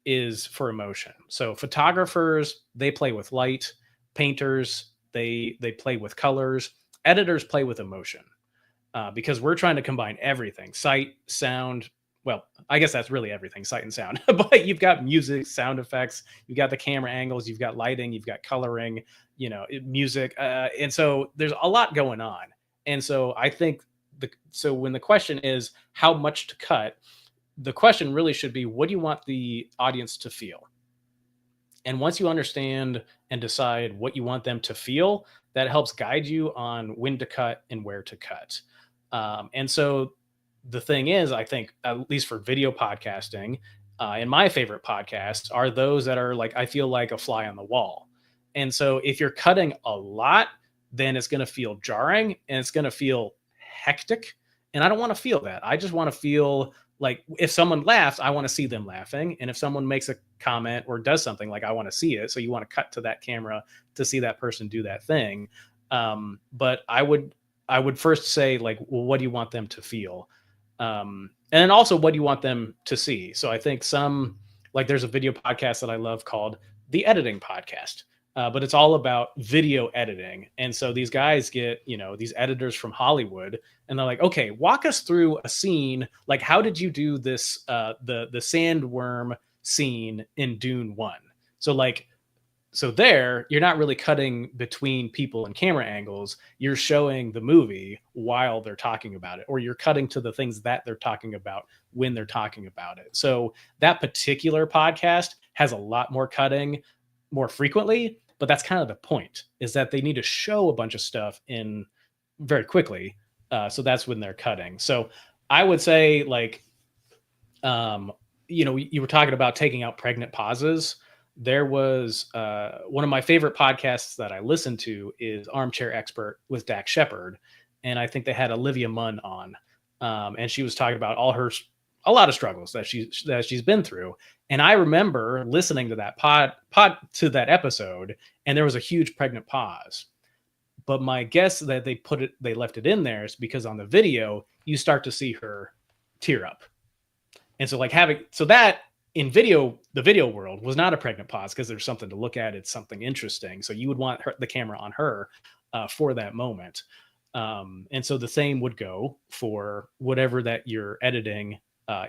is for emotion. So photographers, they play with light. Painters, they play with colors. Editors play with emotion. Because we're trying to combine everything: sight, sound. Well, I guess that's really everything, sight and sound. But you've got music, sound effects, you've got the camera angles, you've got lighting, you've got coloring, music. And so there's a lot going on. And so I think so when the question is how much to cut, the question really should be, what do you want the audience to feel? And once you understand and decide what you want them to feel, that helps guide you on when to cut and where to cut. And so the thing is, I think, at least for video podcasting, and my favorite podcasts are those that are like, I feel like a fly on the wall. And so if you're cutting a lot, then it's going to feel jarring and it's going to feel hectic. And I don't want to feel that. I just want to feel like if someone laughs, I want to see them laughing. And if someone makes a comment or does something, like I want to see it. So you want to cut to that camera to see that person do that thing. But I would first say, like, well, what do you want them to feel? And then also, what do you want them to see? So I think there's a video podcast that I love called The Editing Podcast. But it's all about video editing. And so these guys get, these editors from Hollywood, and they're like, okay, walk us through a scene. Like, how did you do this, the sandworm scene in Dune 1? So like, So there, you're not really cutting between people and camera angles. You're showing the movie while they're talking about it, or you're cutting to the things that they're talking about when they're talking about it. So that particular podcast has a lot more cutting more frequently, but that's kind of the point, is that they need to show a bunch of stuff in very quickly. So that's when they're cutting. So I would say, like, you were talking about taking out pregnant pauses. There was one of my favorite podcasts that I listen to is Armchair Expert with Dax Shepard, and I think they had Olivia Munn on, and she was talking about a lot of struggles that she's been through. And I remember listening to that to that episode, and there was a huge pregnant pause. But my guess that they left it in there is because on the video you start to see her tear up, and so that in the video world was not a pregnant pause, because there's something to look at. It's something interesting. So you would want the camera on her for that moment. And so the same would go for whatever that you're editing,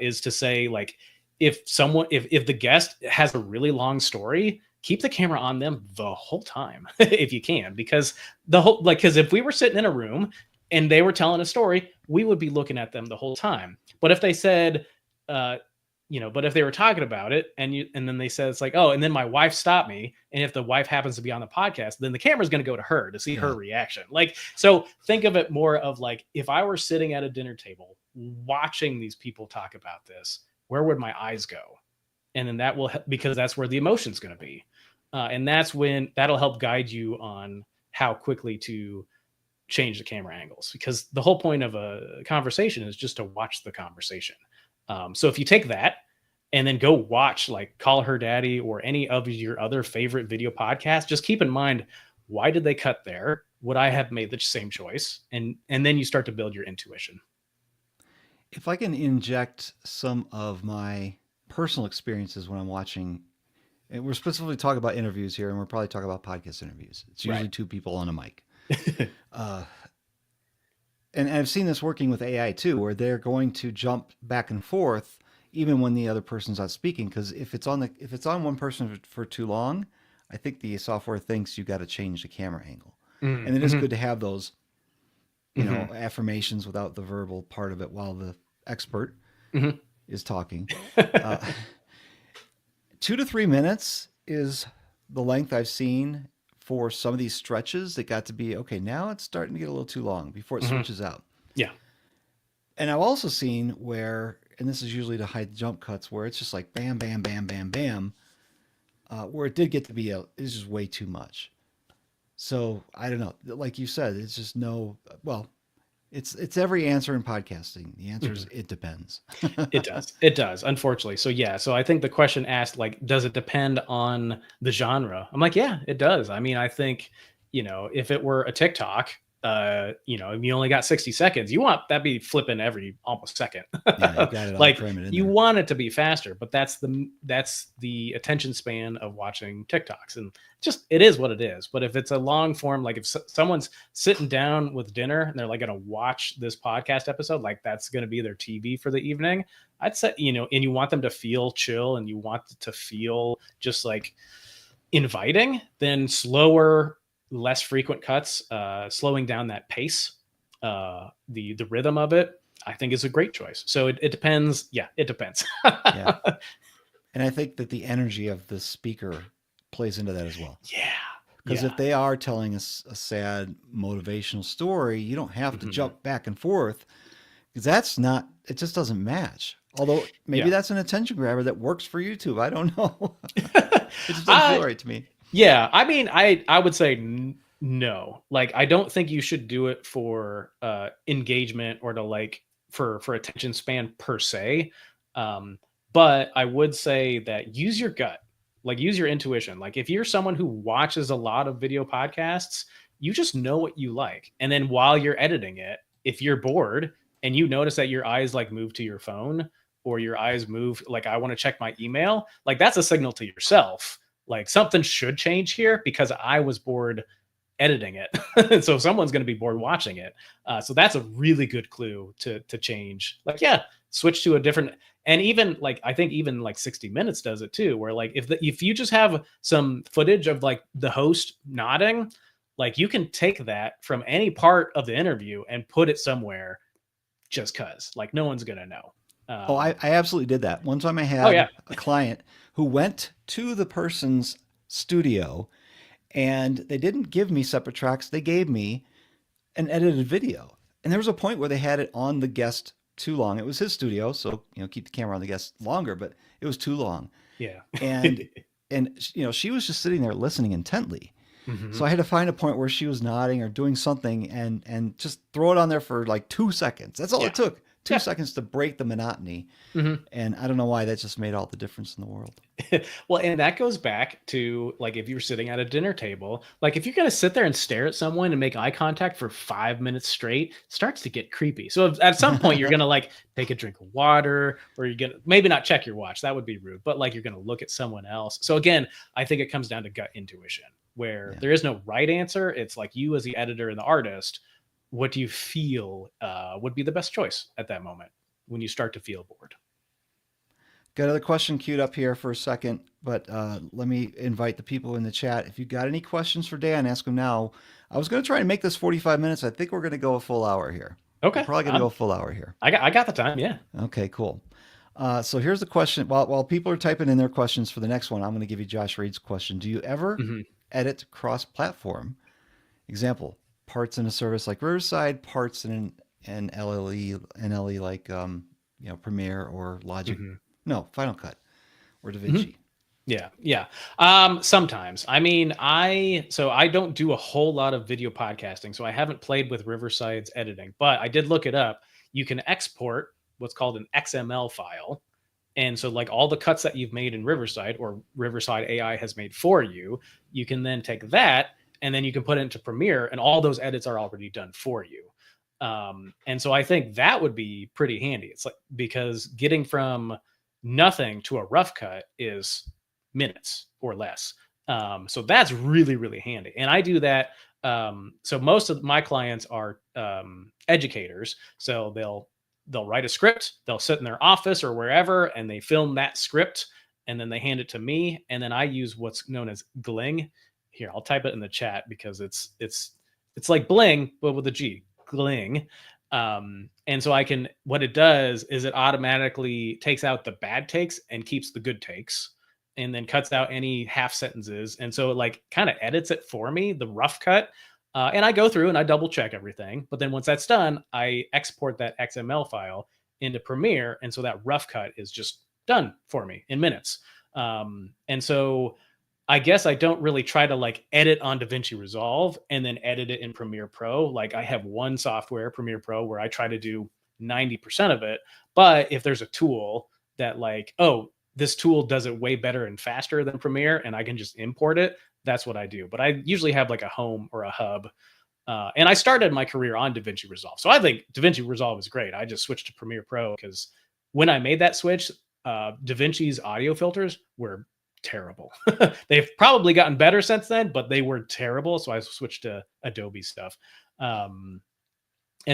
is to say, like, if the guest has a really long story, keep the camera on them the whole time if you can, because because if we were sitting in a room and they were telling a story, we would be looking at them the whole time. But if they said, but if they were talking about it and then they said, it's like, oh, and then my wife stopped me, and if the wife happens to be on the podcast, then the camera's going to go to her to see her reaction. Like, so think of it more of like, if I were sitting at a dinner table watching these people talk about this, where would my eyes go? And then that will, because that's where the emotion's going to be. And that'll help guide you on how quickly to change the camera angles, because the whole point of a conversation is just to watch the conversation. So if you take that and then go watch, like, Call Her Daddy or any of your other favorite video podcasts, just keep in mind, why did they cut there? Would I have made the same choice? And then you start to build your intuition. If I can inject some of my personal experiences when I'm watching, and we're specifically talking about interviews here, and we're probably talking about podcast interviews. It's usually two people on a mic. And I've seen this working with AI too, where they're going to jump back and forth even when the other person's not speaking. Because if it's on one person for too long, I think the software thinks you got to change the camera angle. Mm-hmm. And it is good to have those, affirmations without the verbal part of it while the expert is talking. 2 to 3 minutes is the length I've seen for some of these stretches. That got to be, okay, now it's starting to get a little too long before it switches out. Yeah. And I've also seen where, and this is usually to hide the jump cuts, where it's just like bam, bam, bam, bam, bam, where it did get to be, it's just way too much. So I don't know. Like you said, it's just it's every answer in podcasting. The answer is it depends. It does, unfortunately. So yeah, so I think the question asked, like, does it depend on the genre? I'm like, yeah, it does. I mean, I think, if it were a TikTok, if you only got 60 seconds, you want that be flipping every almost second. Yeah, you got it like, you want it to be faster, but that's the attention span of watching TikToks, and just, it is what it is. But if it's a long form, like if someone's sitting down with dinner and they're like going to watch this podcast episode, like that's going to be their TV for the evening, I'd say, and you want them to feel chill and you want it to feel just like inviting, then slower, less frequent cuts, slowing down that pace, the rhythm of it, I think is a great choice. So it depends. Yeah, it depends. Yeah. And I think that the energy of the speaker plays into that as well. Yeah. Because if they are telling us a sad motivational story, you don't have to jump back and forth, because it just doesn't match. Although maybe that's an attention grabber that works for YouTube. I don't know. It just doesn't feel right to me. Yeah, I mean, I would say no. Like, I don't think you should do it for engagement or to, like, for attention span per se. But I would say that use your gut, like use your intuition. Like, if you're someone who watches a lot of video podcasts, you just know what you like. And then while you're editing it, if you're bored and you notice that your eyes like move to your phone, or your eyes move, like, I want to check my email, like, that's a signal to yourself. Like, something should change here because I was bored editing it. So someone's going to be bored watching it. So that's a really good clue to change. Like, yeah, switch to a different, and even like, I think even like 60 Minutes does it too, where like if you just have some footage of like the host nodding, like you can take that from any part of the interview and put it somewhere just cause like no one's going to know. Oh, I absolutely did that. One time I Oh had yeah. a client who went to the person's studio and they didn't give me separate tracks. They gave me an edited video. And there was a point where they had it on the guest too long. It was his studio, so keep the camera on the guest longer, but it was too long. Yeah. And she was just sitting there listening intently. Mm-hmm. So I had to find a point where she was nodding or doing something and just throw it on there for like 2 seconds. That's all it took. 2 seconds to break the monotony. Mm-hmm. And I don't know why that just made all the difference in the world. Well, and that goes back to like if you're sitting at a dinner table, like if you're going to sit there and stare at someone and make eye contact for 5 minutes straight, it starts to get creepy. So at some point you're going to like take a drink of water, or you're going to maybe not check your watch. That would be rude, but like you're going to look at someone else. So again, I think it comes down to gut intuition, where there is no right answer. It's like you as the editor and the artist, what do you feel would be the best choice at that moment when you start to feel bored? Got another question queued up here for a second, but let me invite the people in the chat. If you got any questions for Dan, ask them now. I was going to try and make this 45 minutes. I think we're going to go a full hour here. Okay. We're probably going to go a full hour here. I got the time. Yeah. Okay, cool. So here's the question. While people are typing in their questions for the next one, I'm going to give you Josh Reed's question. Do you ever edit cross-platform? Example, parts in a service like Riverside, parts in an LE like Premiere or Logic. No, Final Cut or DaVinci. Yeah. Sometimes. I mean, I don't do a whole lot of video podcasting, so I haven't played with Riverside's editing, but I did look it up. You can export what's called an XML file. And so like all the cuts that you've made in Riverside or Riverside AI has made for you, you can then take that and then you can put it into Premiere and all those edits are already done for you. And so I think that would be pretty handy. It's like, because getting from nothing to a rough cut is minutes or less. So that's really, really handy. And I do that. So most of my clients are educators. So they'll write a script, they'll sit in their office or wherever, and they film that script, and then they hand it to me. And then I use what's known as Gling. Here, I'll type it in the chat because it's like bling, but with a G, Gling. And so what it does is it automatically takes out the bad takes and keeps the good takes, and then cuts out any half sentences. And so it like kind of edits it for me, the rough cut. And I go through and I double check everything. But then once that's done, I export that XML file into Premiere. And so that rough cut is just done for me in minutes. And so I guess I don't really try to like edit on DaVinci Resolve and then edit it in Premiere Pro. Like I have one software, Premiere Pro, where I try to do 90% of it. But if there's a tool that like, oh, this tool does it way better and faster than Premiere, and I can just import it, that's what I do. But I usually have like a home or a hub. And I started my career on DaVinci Resolve. So I think DaVinci Resolve is great. I just switched to Premiere Pro because when I made that switch, DaVinci's audio filters were terrible. They've probably gotten better since then, but they were terrible. So I switched to Adobe stuff. And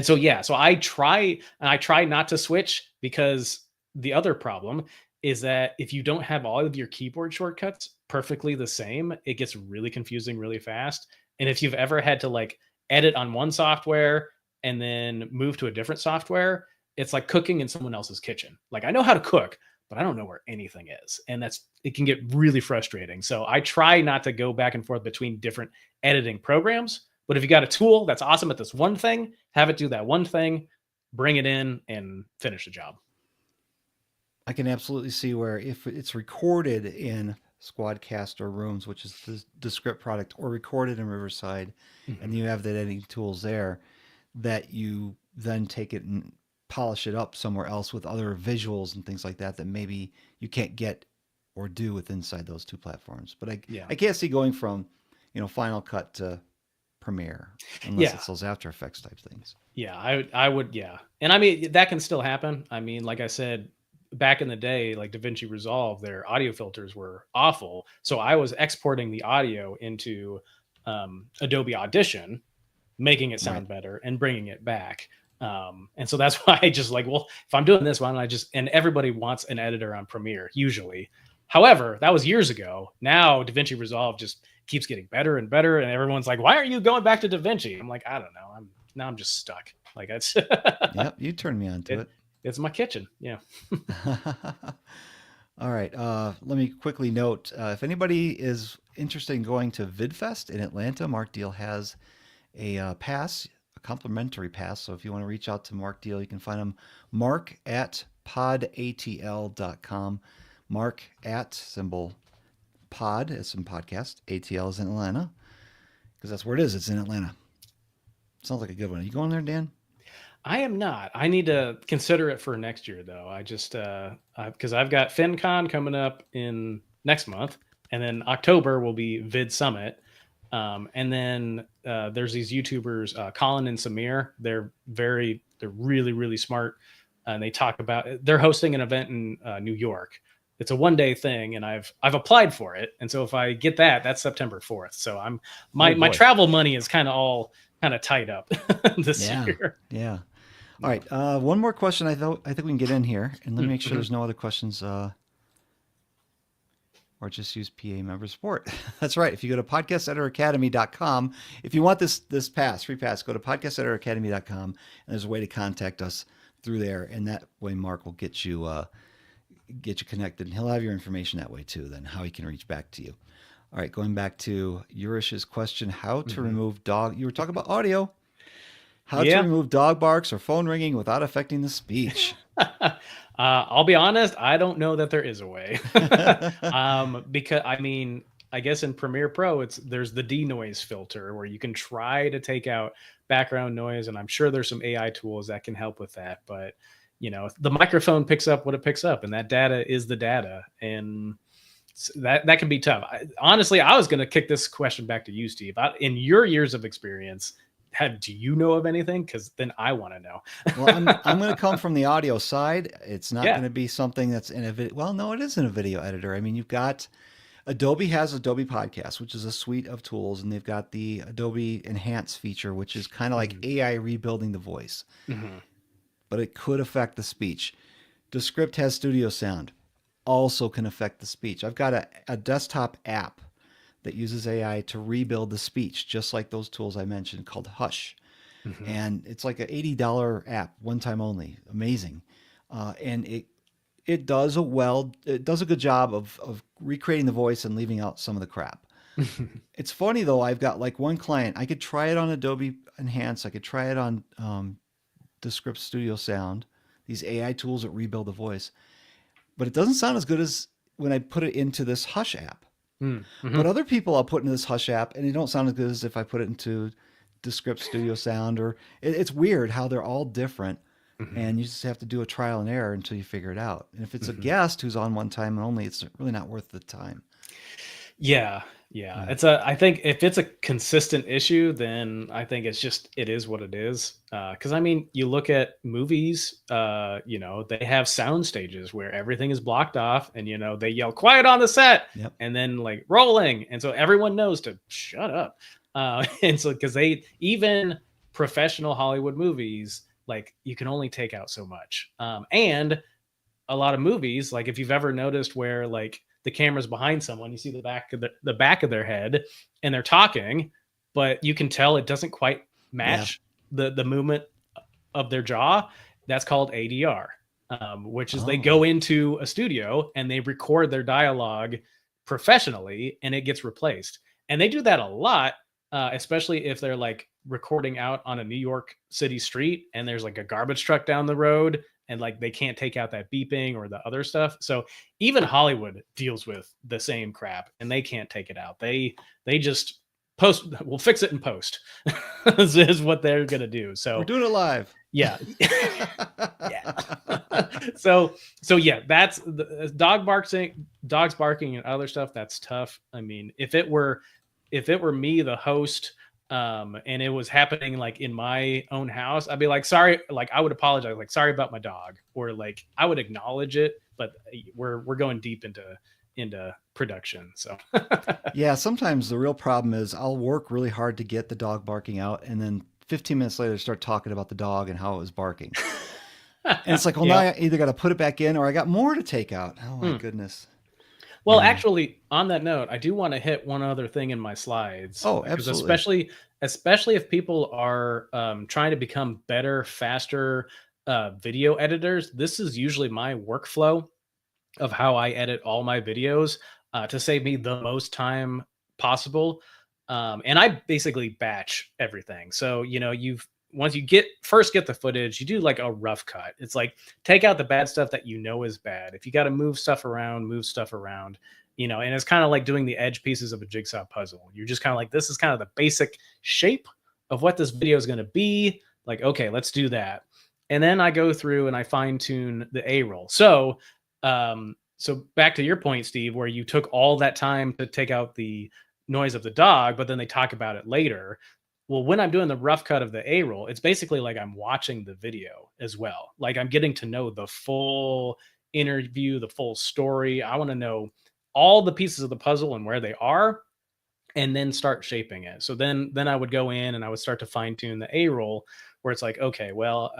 so, yeah, so I try not to switch, because the other problem is that if you don't have all of your keyboard shortcuts perfectly the same, it gets really confusing really fast. And if you've ever had to like edit on one software and then move to a different software, it's like cooking in someone else's kitchen. Like I know how to cook, but I don't know where anything is. And it can get really frustrating. So I try not to go back and forth between different editing programs. But if you got a tool that's awesome at this one thing, have it do that one thing, bring it in and finish the job. I can absolutely see where if it's recorded in Squadcast or Rooms, which is the script product, or recorded in Riverside, and you have the editing tools there, that you then take it and polish it up somewhere else with other visuals and things like that maybe you can't get or do with inside those two platforms. But I can't see going from Final Cut to Premiere unless it's those After Effects type things. Yeah, I would. Yeah. And I mean, that can still happen. I mean, like I said, back in the day, like DaVinci Resolve, their audio filters were awful. So I was exporting the audio into Adobe Audition, making it sound better and bringing it back. And so that's why I just like, well, if I'm doing this, why don't I just, and everybody wants an editor on Premiere usually. However, that was years ago. Now DaVinci Resolve just keeps getting better and better. And everyone's like, why aren't you going back to DaVinci? I'm like, I don't know. I'm just stuck. Like it's, Yep. You turned me on to it. It's my kitchen. Yeah. All right. Let me quickly note, if anybody is interested in going to VidFest in Atlanta, Mark Deal has a pass, a complimentary pass. So if you want to reach out to Mark Deal, you can find him Mark at podatl.com. Mark at symbol pod as in podcast. ATL is in Atlanta because that's where it is. It's in Atlanta. Sounds like a good one. Are you going there, Dan? I am not. I need to consider it for next year, though. I just because I've got FinCon coming up in next month, and then October will be Vid Summit, and then there's these YouTubers, Colin and Samir. They're really, really smart, and they talk about. They're hosting an event in New York. It's a one-day thing, and I've applied for it, and so if I get that, that's September 4th. So my travel money is kind of tied up this year. Yeah. All right. One more question I think we can get in here, and let me make sure there's no other questions, or just use PA member support. That's right. If you go to podcasteditoracademy.com, if you want this free pass, go to podcasteditoracademy.com, and there's a way to contact us through there, and that way Mark will get you connected, and he'll have your information that way too, then how he can reach back to you. All right, going back to Urish's question, how to remove dog. You were talking about audio. How to remove dog barks or phone ringing without affecting the speech. I'll be honest, I don't know that there is a way. Because I guess in Premiere Pro, there's the denoise filter where you can try to take out background noise, and I'm sure there's some AI tools that can help with that. But the microphone picks up what it picks up, and that data is the data, and that can be tough. Honestly, I was going to kick this question back to you, Steve. In your years of experience, do you know of anything? Because then I want to know. Well, I'm going to come from the audio side. It's not going to be something that's in a video. Well, no, it is in a video editor. I mean, you've got Adobe has Adobe Podcast, which is a suite of tools, and they've got the Adobe Enhance feature, which is kind of like AI rebuilding the voice. But it could affect the speech. Descript has Studio Sound, also can affect the speech. I've got a desktop app that uses AI to rebuild the speech, just like those tools I mentioned, called Hush. And it's like an $80 app, one time only. Amazing. And it does a good job of recreating the voice and leaving out some of the crap. It's funny though, I've got like one client, I could try it on Adobe Enhance, I could try it on Descript Studio Sound, these AI tools that rebuild the voice, but it doesn't sound as good as when I put it into this Hush app. But other people I'll put into this Hush app, and it don't sound as good as if I put it into Descript Studio Sound. Or it's weird how they're all different, and you just have to do a trial and error until you figure it out. And if it's a guest who's on one time only, it's really not worth the time. Yeah. I think if it's a consistent issue, then I think it is what it is. Because you look at movies, they have sound stages where everything is blocked off, and they yell quiet on the set, and then like rolling, and so everyone knows to shut up. And so because even professional Hollywood movies, like you can only take out so much, and a lot of movies, like if you've ever noticed where like the camera's behind someone, you see the back of their head, and they're talking, but you can tell it doesn't quite match the movement of their jaw. That's called ADR, which is they go into a studio and they record their dialogue professionally, and it gets replaced. And they do that a lot, especially if they're like recording out on a New York City street and there's like a garbage truck down the road, and like they can't take out that beeping or the other stuff. So even Hollywood deals with the same crap, and they can't take it out. They just we'll fix it in post. This is what they're gonna do. So we're doing it live. Yeah. So yeah, that's the dogs barking and other stuff. That's tough. I mean, if it were me, the host, and it was happening like in my own house, I'd be like, sorry, like I would apologize, like sorry about my dog, or like I would acknowledge it, but we're going deep into into production. So Yeah, sometimes the real problem is I'll work really hard to get the dog barking out, and then 15 minutes later start talking about the dog and how it was barking. And it's like, well, now yeah. I either got to put it back in or I got more to take out. Oh my Hmm. goodness. Well, Yeah. actually, on that note, I do want to hit one other thing in my slides Oh, because absolutely. especially if people are trying to become better, faster video editors, this is usually my workflow of how I edit all my videos to save me the most time possible. And I basically batch everything. So, you've once you get the footage, you do like a rough cut. It's like take out the bad stuff that you know is bad. If you got to move stuff around, and it's kind of like doing the edge pieces of a jigsaw puzzle. You're just kind of like, this is kind of the basic shape of what this video is going to be. Like, okay, let's do that. And then I go through and I fine tune the A roll. So back to your point, Steve, where you took all that time to take out the noise of the dog, but then they talk about it later. Well, when I'm doing the rough cut of the A roll, it's basically like I'm watching the video as well. Like I'm getting to know the full interview, the full story. I want to know all the pieces of the puzzle and where they are, and then start shaping it. So then I would go in and I would start to fine tune the A roll, where it's like, okay, well,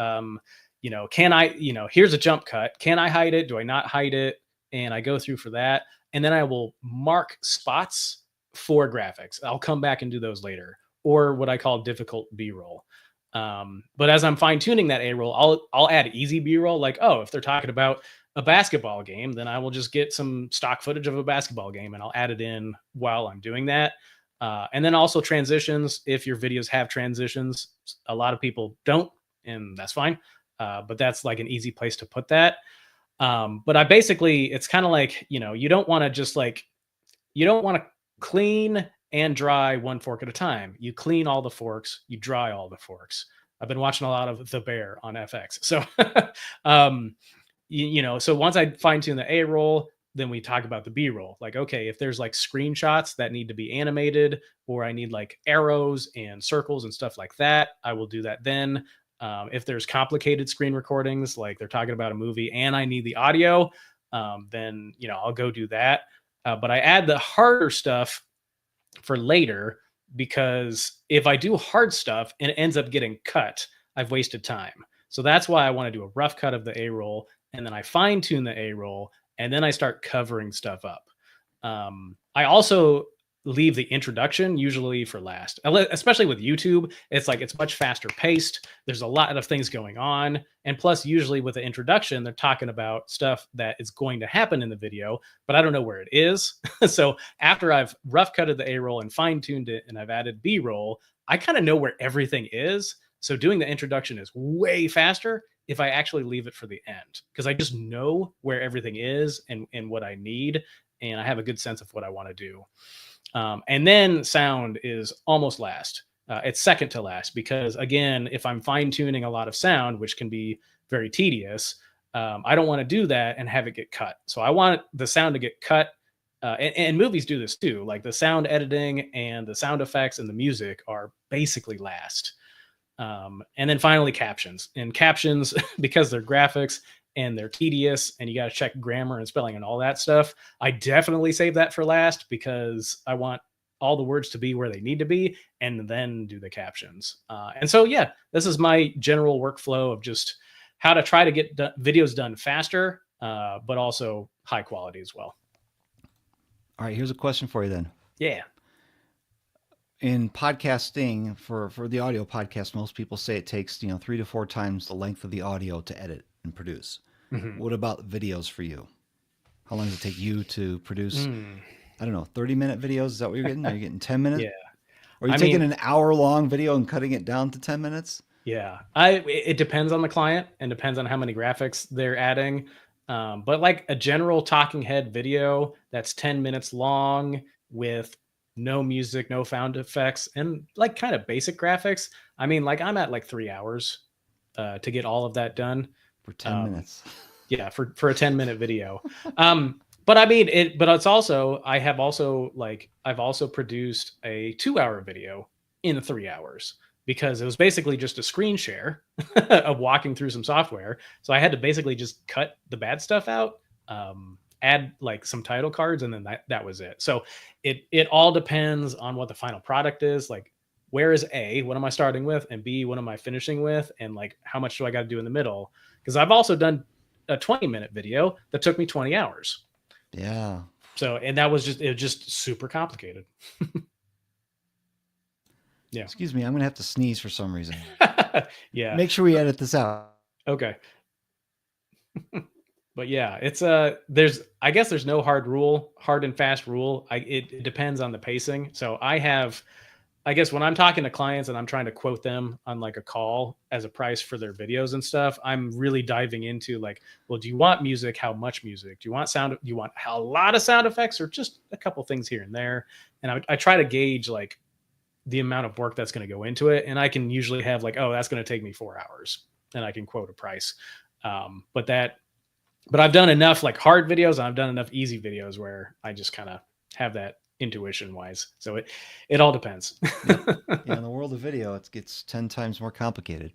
can I, here's a jump cut. Can I hide it? Do I not hide it? And I go through for that. And then I will mark spots for graphics. I'll come back and do those later, or what I call difficult B-roll. But as I'm fine tuning that A roll, I'll add easy B-roll. Like, oh, if they're talking about a basketball game, then I will just get some stock footage of a basketball game and I'll add it in while I'm doing that. And then also transitions. If your videos have transitions, a lot of people don't, and that's fine. But that's like an easy place to put that. But it's kind of like, you don't want to just like, you don't want to clean and dry one fork at a time. You clean all the forks, you dry all the forks. I've been watching a lot of The Bear on FX. So, um, so once I fine tune the A roll, then we talk about the B roll. Like, okay, if there's like screenshots that need to be animated, or I need like arrows and circles and stuff like that, I will do that then. If there's complicated screen recordings, like they're talking about a movie and I need the audio, then, I'll go do that. But I add the harder stuff for later, because if I do hard stuff and it ends up getting cut, I've wasted time. So that's why I want to do a rough cut of the A roll, and then I fine tune the A roll, and then I start covering stuff up. I also leave the introduction usually for last, especially with YouTube. It's like it's much faster paced. There's a lot of things going on. And plus, usually with the introduction, they're talking about stuff that is going to happen in the video, but I don't know where it is. So after I've rough cutted the A roll and fine tuned it and I've added B roll, I kind of know where everything is. So doing the introduction is way faster if I actually leave it for the end, because I just know where everything is and what I need. And I have a good sense of what I want to do. And then sound is almost last. It's second to last, because again, if I'm fine tuning a lot of sound, which can be very tedious, I don't want to do that and have it get cut. So I want the sound to get cut. And movies do this too. Like the sound editing and the sound effects and the music are basically last. And then finally captions. And captions, because they're graphics and they're tedious and you got to check grammar and spelling and all that stuff, I definitely save that for last, because I want all the words to be where they need to be and then do the captions. And so, yeah, this is my general workflow of just how to try to get videos done faster, but also high quality as well. All right, here's a question for you then. Yeah. In podcasting, for the audio podcast, most people say it takes 3 to 4 times the length of the audio to edit and produce. Mm-hmm. What about videos for you? How long does it take you to produce? Mm. I don't know, 30-minute videos? Is that what you're getting? Are you getting 10 minutes? Yeah. Or are you taking an hour-long video and cutting it down to 10 minutes? Yeah, it depends on the client and depends on how many graphics they're adding. But like a general talking head video that's 10 minutes long with no music, no sound effects, and like kind of basic graphics. I mean, like I'm at like 3 hours to get all of that done. For 10 minutes. Yeah, for a 10-minute video. But I mean, but it's also, I've also produced a 2-hour video in 3 hours, because it was basically just a screen share of walking through some software. So I had to basically just cut the bad stuff out. add like some title cards, and then that was it. So it all depends on what the final product is. Like, where is A, what am I starting with, and B, what am I finishing with, and like how much do I got to do in the middle? Because I've also done a 20-minute video that took me 20 hours. Yeah. So, and that was just super complicated. Yeah. Excuse me, I'm gonna have to sneeze for some reason. Yeah. Make sure we edit this out. Okay. But yeah, it's I guess there's no hard and fast rule. It depends on the pacing. So I guess when I'm talking to clients and I'm trying to quote them on like a call as a price for their videos and stuff, I'm really diving into like, well, do you want music? How much music? Do you want sound? Do you want a lot of sound effects or just a couple things here and there? And I try to gauge like the amount of work that's going to go into it. And I can usually have like, oh, that's going to take me 4 hours, and I can quote a price. But I've done enough like hard videos, and I've done enough easy videos where I just kind of have that intuition wise. So it all depends. Yeah, in the world of video, it gets 10 times more complicated.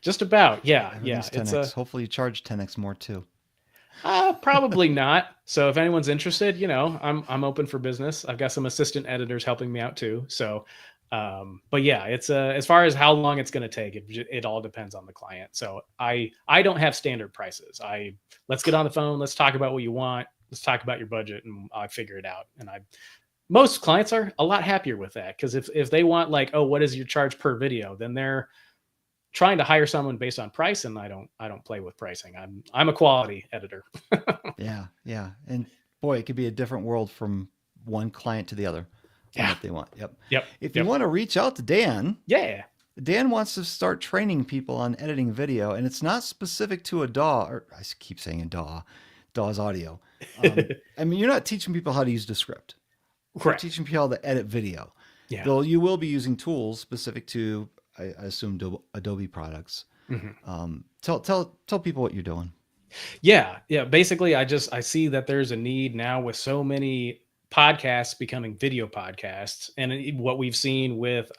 Just about. Yeah. Yeah. 10x. Hopefully you charge 10x more too. Probably not. So if anyone's interested, I'm open for business. I've got some assistant editors helping me out too. So, but yeah, it's as far as how long it's going to take, it all depends on the client. So I don't have standard prices. Let's get on the phone. Let's talk about what you want. Let's talk about your budget, and I figure it out. And most clients are a lot happier with that, because if they want like, oh, what is your charge per video, then they're trying to hire someone based on price, and I don't play with pricing. I'm a quality editor. Yeah. And boy, it could be a different world from one client to the other. Yeah. What they want. Yep. If you want to reach out to Dan, yeah. Dan wants to start training people on editing video, and it's not specific to a DAW, or I keep saying a DAW. DAW's audio. I mean, you're not teaching people how to use Descript. Correct. You're teaching people how to edit video. Yeah. Though you will be using tools specific to, I assume, Adobe products. Mm-hmm. Tell people what you're doing. Yeah. Basically, I see that there's a need now with so many podcasts becoming video podcasts, and what we've seen with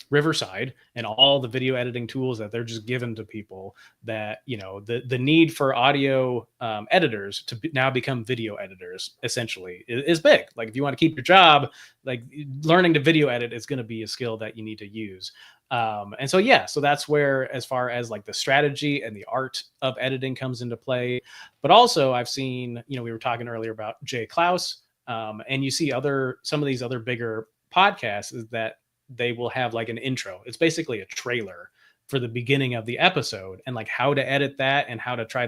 Riverside and all the video editing tools that they're just given to people, that the need for audio editors to now become video editors essentially is big. Like, if you want to keep your job, like, learning to video edit is going to be a skill that you need to use. And so that's where, as far as like the strategy and the art of editing comes into play. But also I've seen, we were talking earlier about Jay Klaus. And you see some of these other bigger podcasts is that they will have like an intro. It's basically a trailer for the beginning of the episode, and like how to edit that, and how to try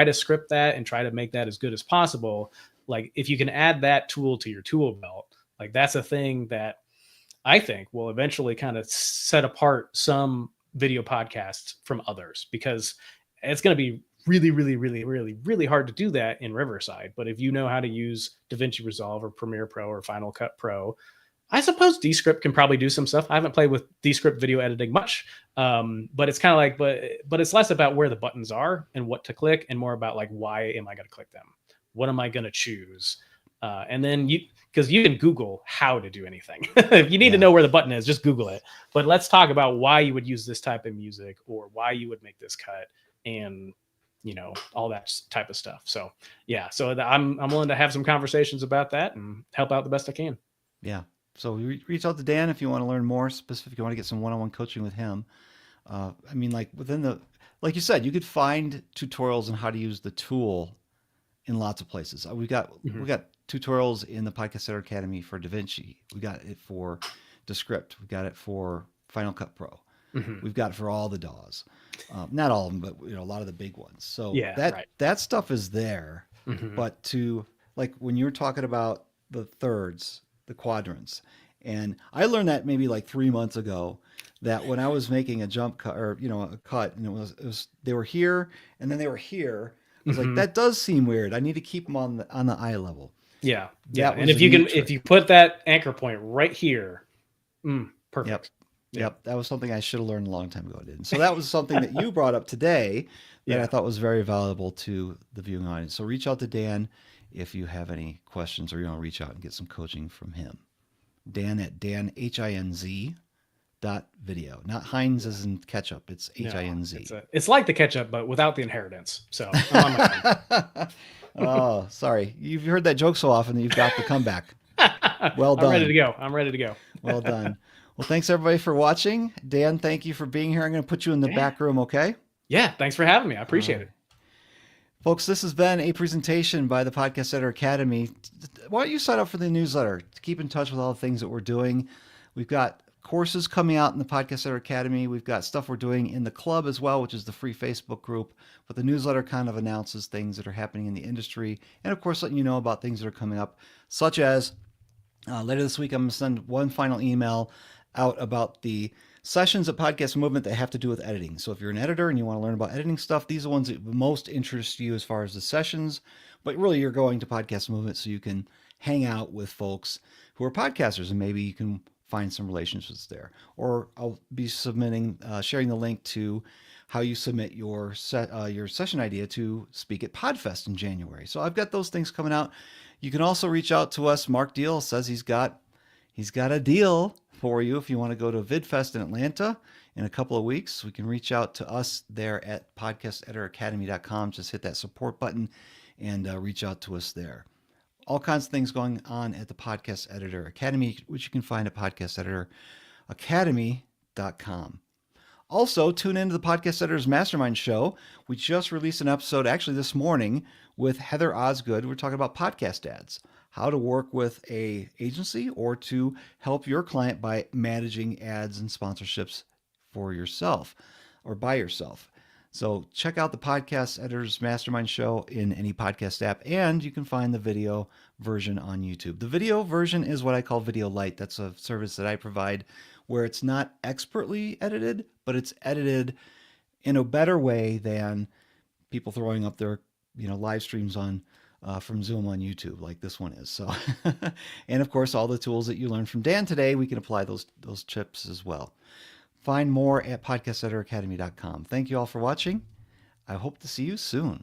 to script that, and try to make that as good as possible. Like, if you can add that tool to your tool belt, like, that's a thing that I think will eventually kind of set apart some video podcasts from others, because it's going to be really, really, really, really, really hard to do that in Riverside. But if you know how to use DaVinci Resolve or Premiere Pro or Final Cut Pro, I suppose Descript can probably do some stuff. I haven't played with Descript video editing much, but it's kind of like, but it's less about where the buttons are and what to click, and more about like, why am I going to click them? What am I going to choose? And then because you can Google how to do anything. If you need to know where the button is, just Google it. But let's talk about why you would use this type of music, or why you would make this cut, and all that type of stuff. So I'm willing to have some conversations about that and help out the best I can. Yeah. So reach out to Dan if you want to learn more specific. You want to get some one-on-one coaching with him. I mean, like, like you said, you could find tutorials on how to use the tool in lots of places. We got tutorials in the Podcast Editor Academy for DaVinci. We got it for Descript. We got it for Final Cut Pro. Mm-hmm. We've got it for all the DAWs. Not all of them, but a lot of the big ones. So that stuff is there. Mm-hmm. But to, like, when you're talking about the thirds, the quadrants, and I learned that maybe like 3 months ago, that when I was making a jump cut, or a cut, and it was they were here and then they were here. I was like, that does seem weird. I need to keep them on the eye level. Yeah. And if you put that anchor point right here, perfect. Yep. That was something I should have learned a long time ago. I didn't. So that was something that you brought up today that I thought was very valuable to the viewing audience. So reach out to Dan if you have any questions, or you want to reach out and get some coaching from him. Dan at DanHinz Hinz.video. Not Heinz as in ketchup. It's Hinz. It's like the ketchup, but without the inheritance. So I'm on my own. Oh, sorry. You've heard that joke so often that you've got the comeback. Well done. I'm ready to go. Well done. Well, thanks everybody for watching. Dan, thank you for being here. I'm going to put you in the back room, okay? Yeah, thanks for having me. I appreciate it. Folks, this has been a presentation by the Podcast Editor Academy. Why don't you sign up for the newsletter to keep in touch with all the things that we're doing? We've got courses coming out in the Podcast Editor Academy. We've got stuff we're doing in the club as well, which is the free Facebook group. But the newsletter kind of announces things that are happening in the industry. And of course, letting you know about things that are coming up, such as later this week, I'm going to send one final email out about the sessions at Podcast Movement that have to do with editing. So if you're an editor and you want to learn about editing stuff, these are the ones that most interest you as far as the sessions. But really, you're going to Podcast Movement so you can hang out with folks who are podcasters, and maybe you can find some relationships there. Or I'll be sharing the link to how you submit your session idea to speak at PodFest in January. So I've got those things coming out. You can also reach out to us. Mark Deal says he's got a deal for you if you want to go to VidFest in Atlanta in a couple of weeks. We can reach out to us there at podcasteditoracademy.com. Just hit that support button and reach out to us there. All kinds of things going on at the Podcast Editor Academy, which you can find at podcasteditoracademy.com. Also, tune into the Podcast Editors Mastermind Show. We just released an episode actually this morning with Heather Osgood. We're talking about podcast ads, how to work with an agency or to help your client by managing ads and sponsorships for yourself or by yourself. So check out the Podcast Editors Mastermind Show in any podcast app, and you can find the video version on YouTube. The video version is what I call Video Lite. That's a service that I provide where it's not expertly edited, but it's edited in a better way than people throwing up their live streams on from Zoom on YouTube like this one is. So, and of course, all the tools that you learned from Dan today, we can apply those tips as well. Find more at podcasteditoracademy.com. Thank you all for watching. I hope to see you soon.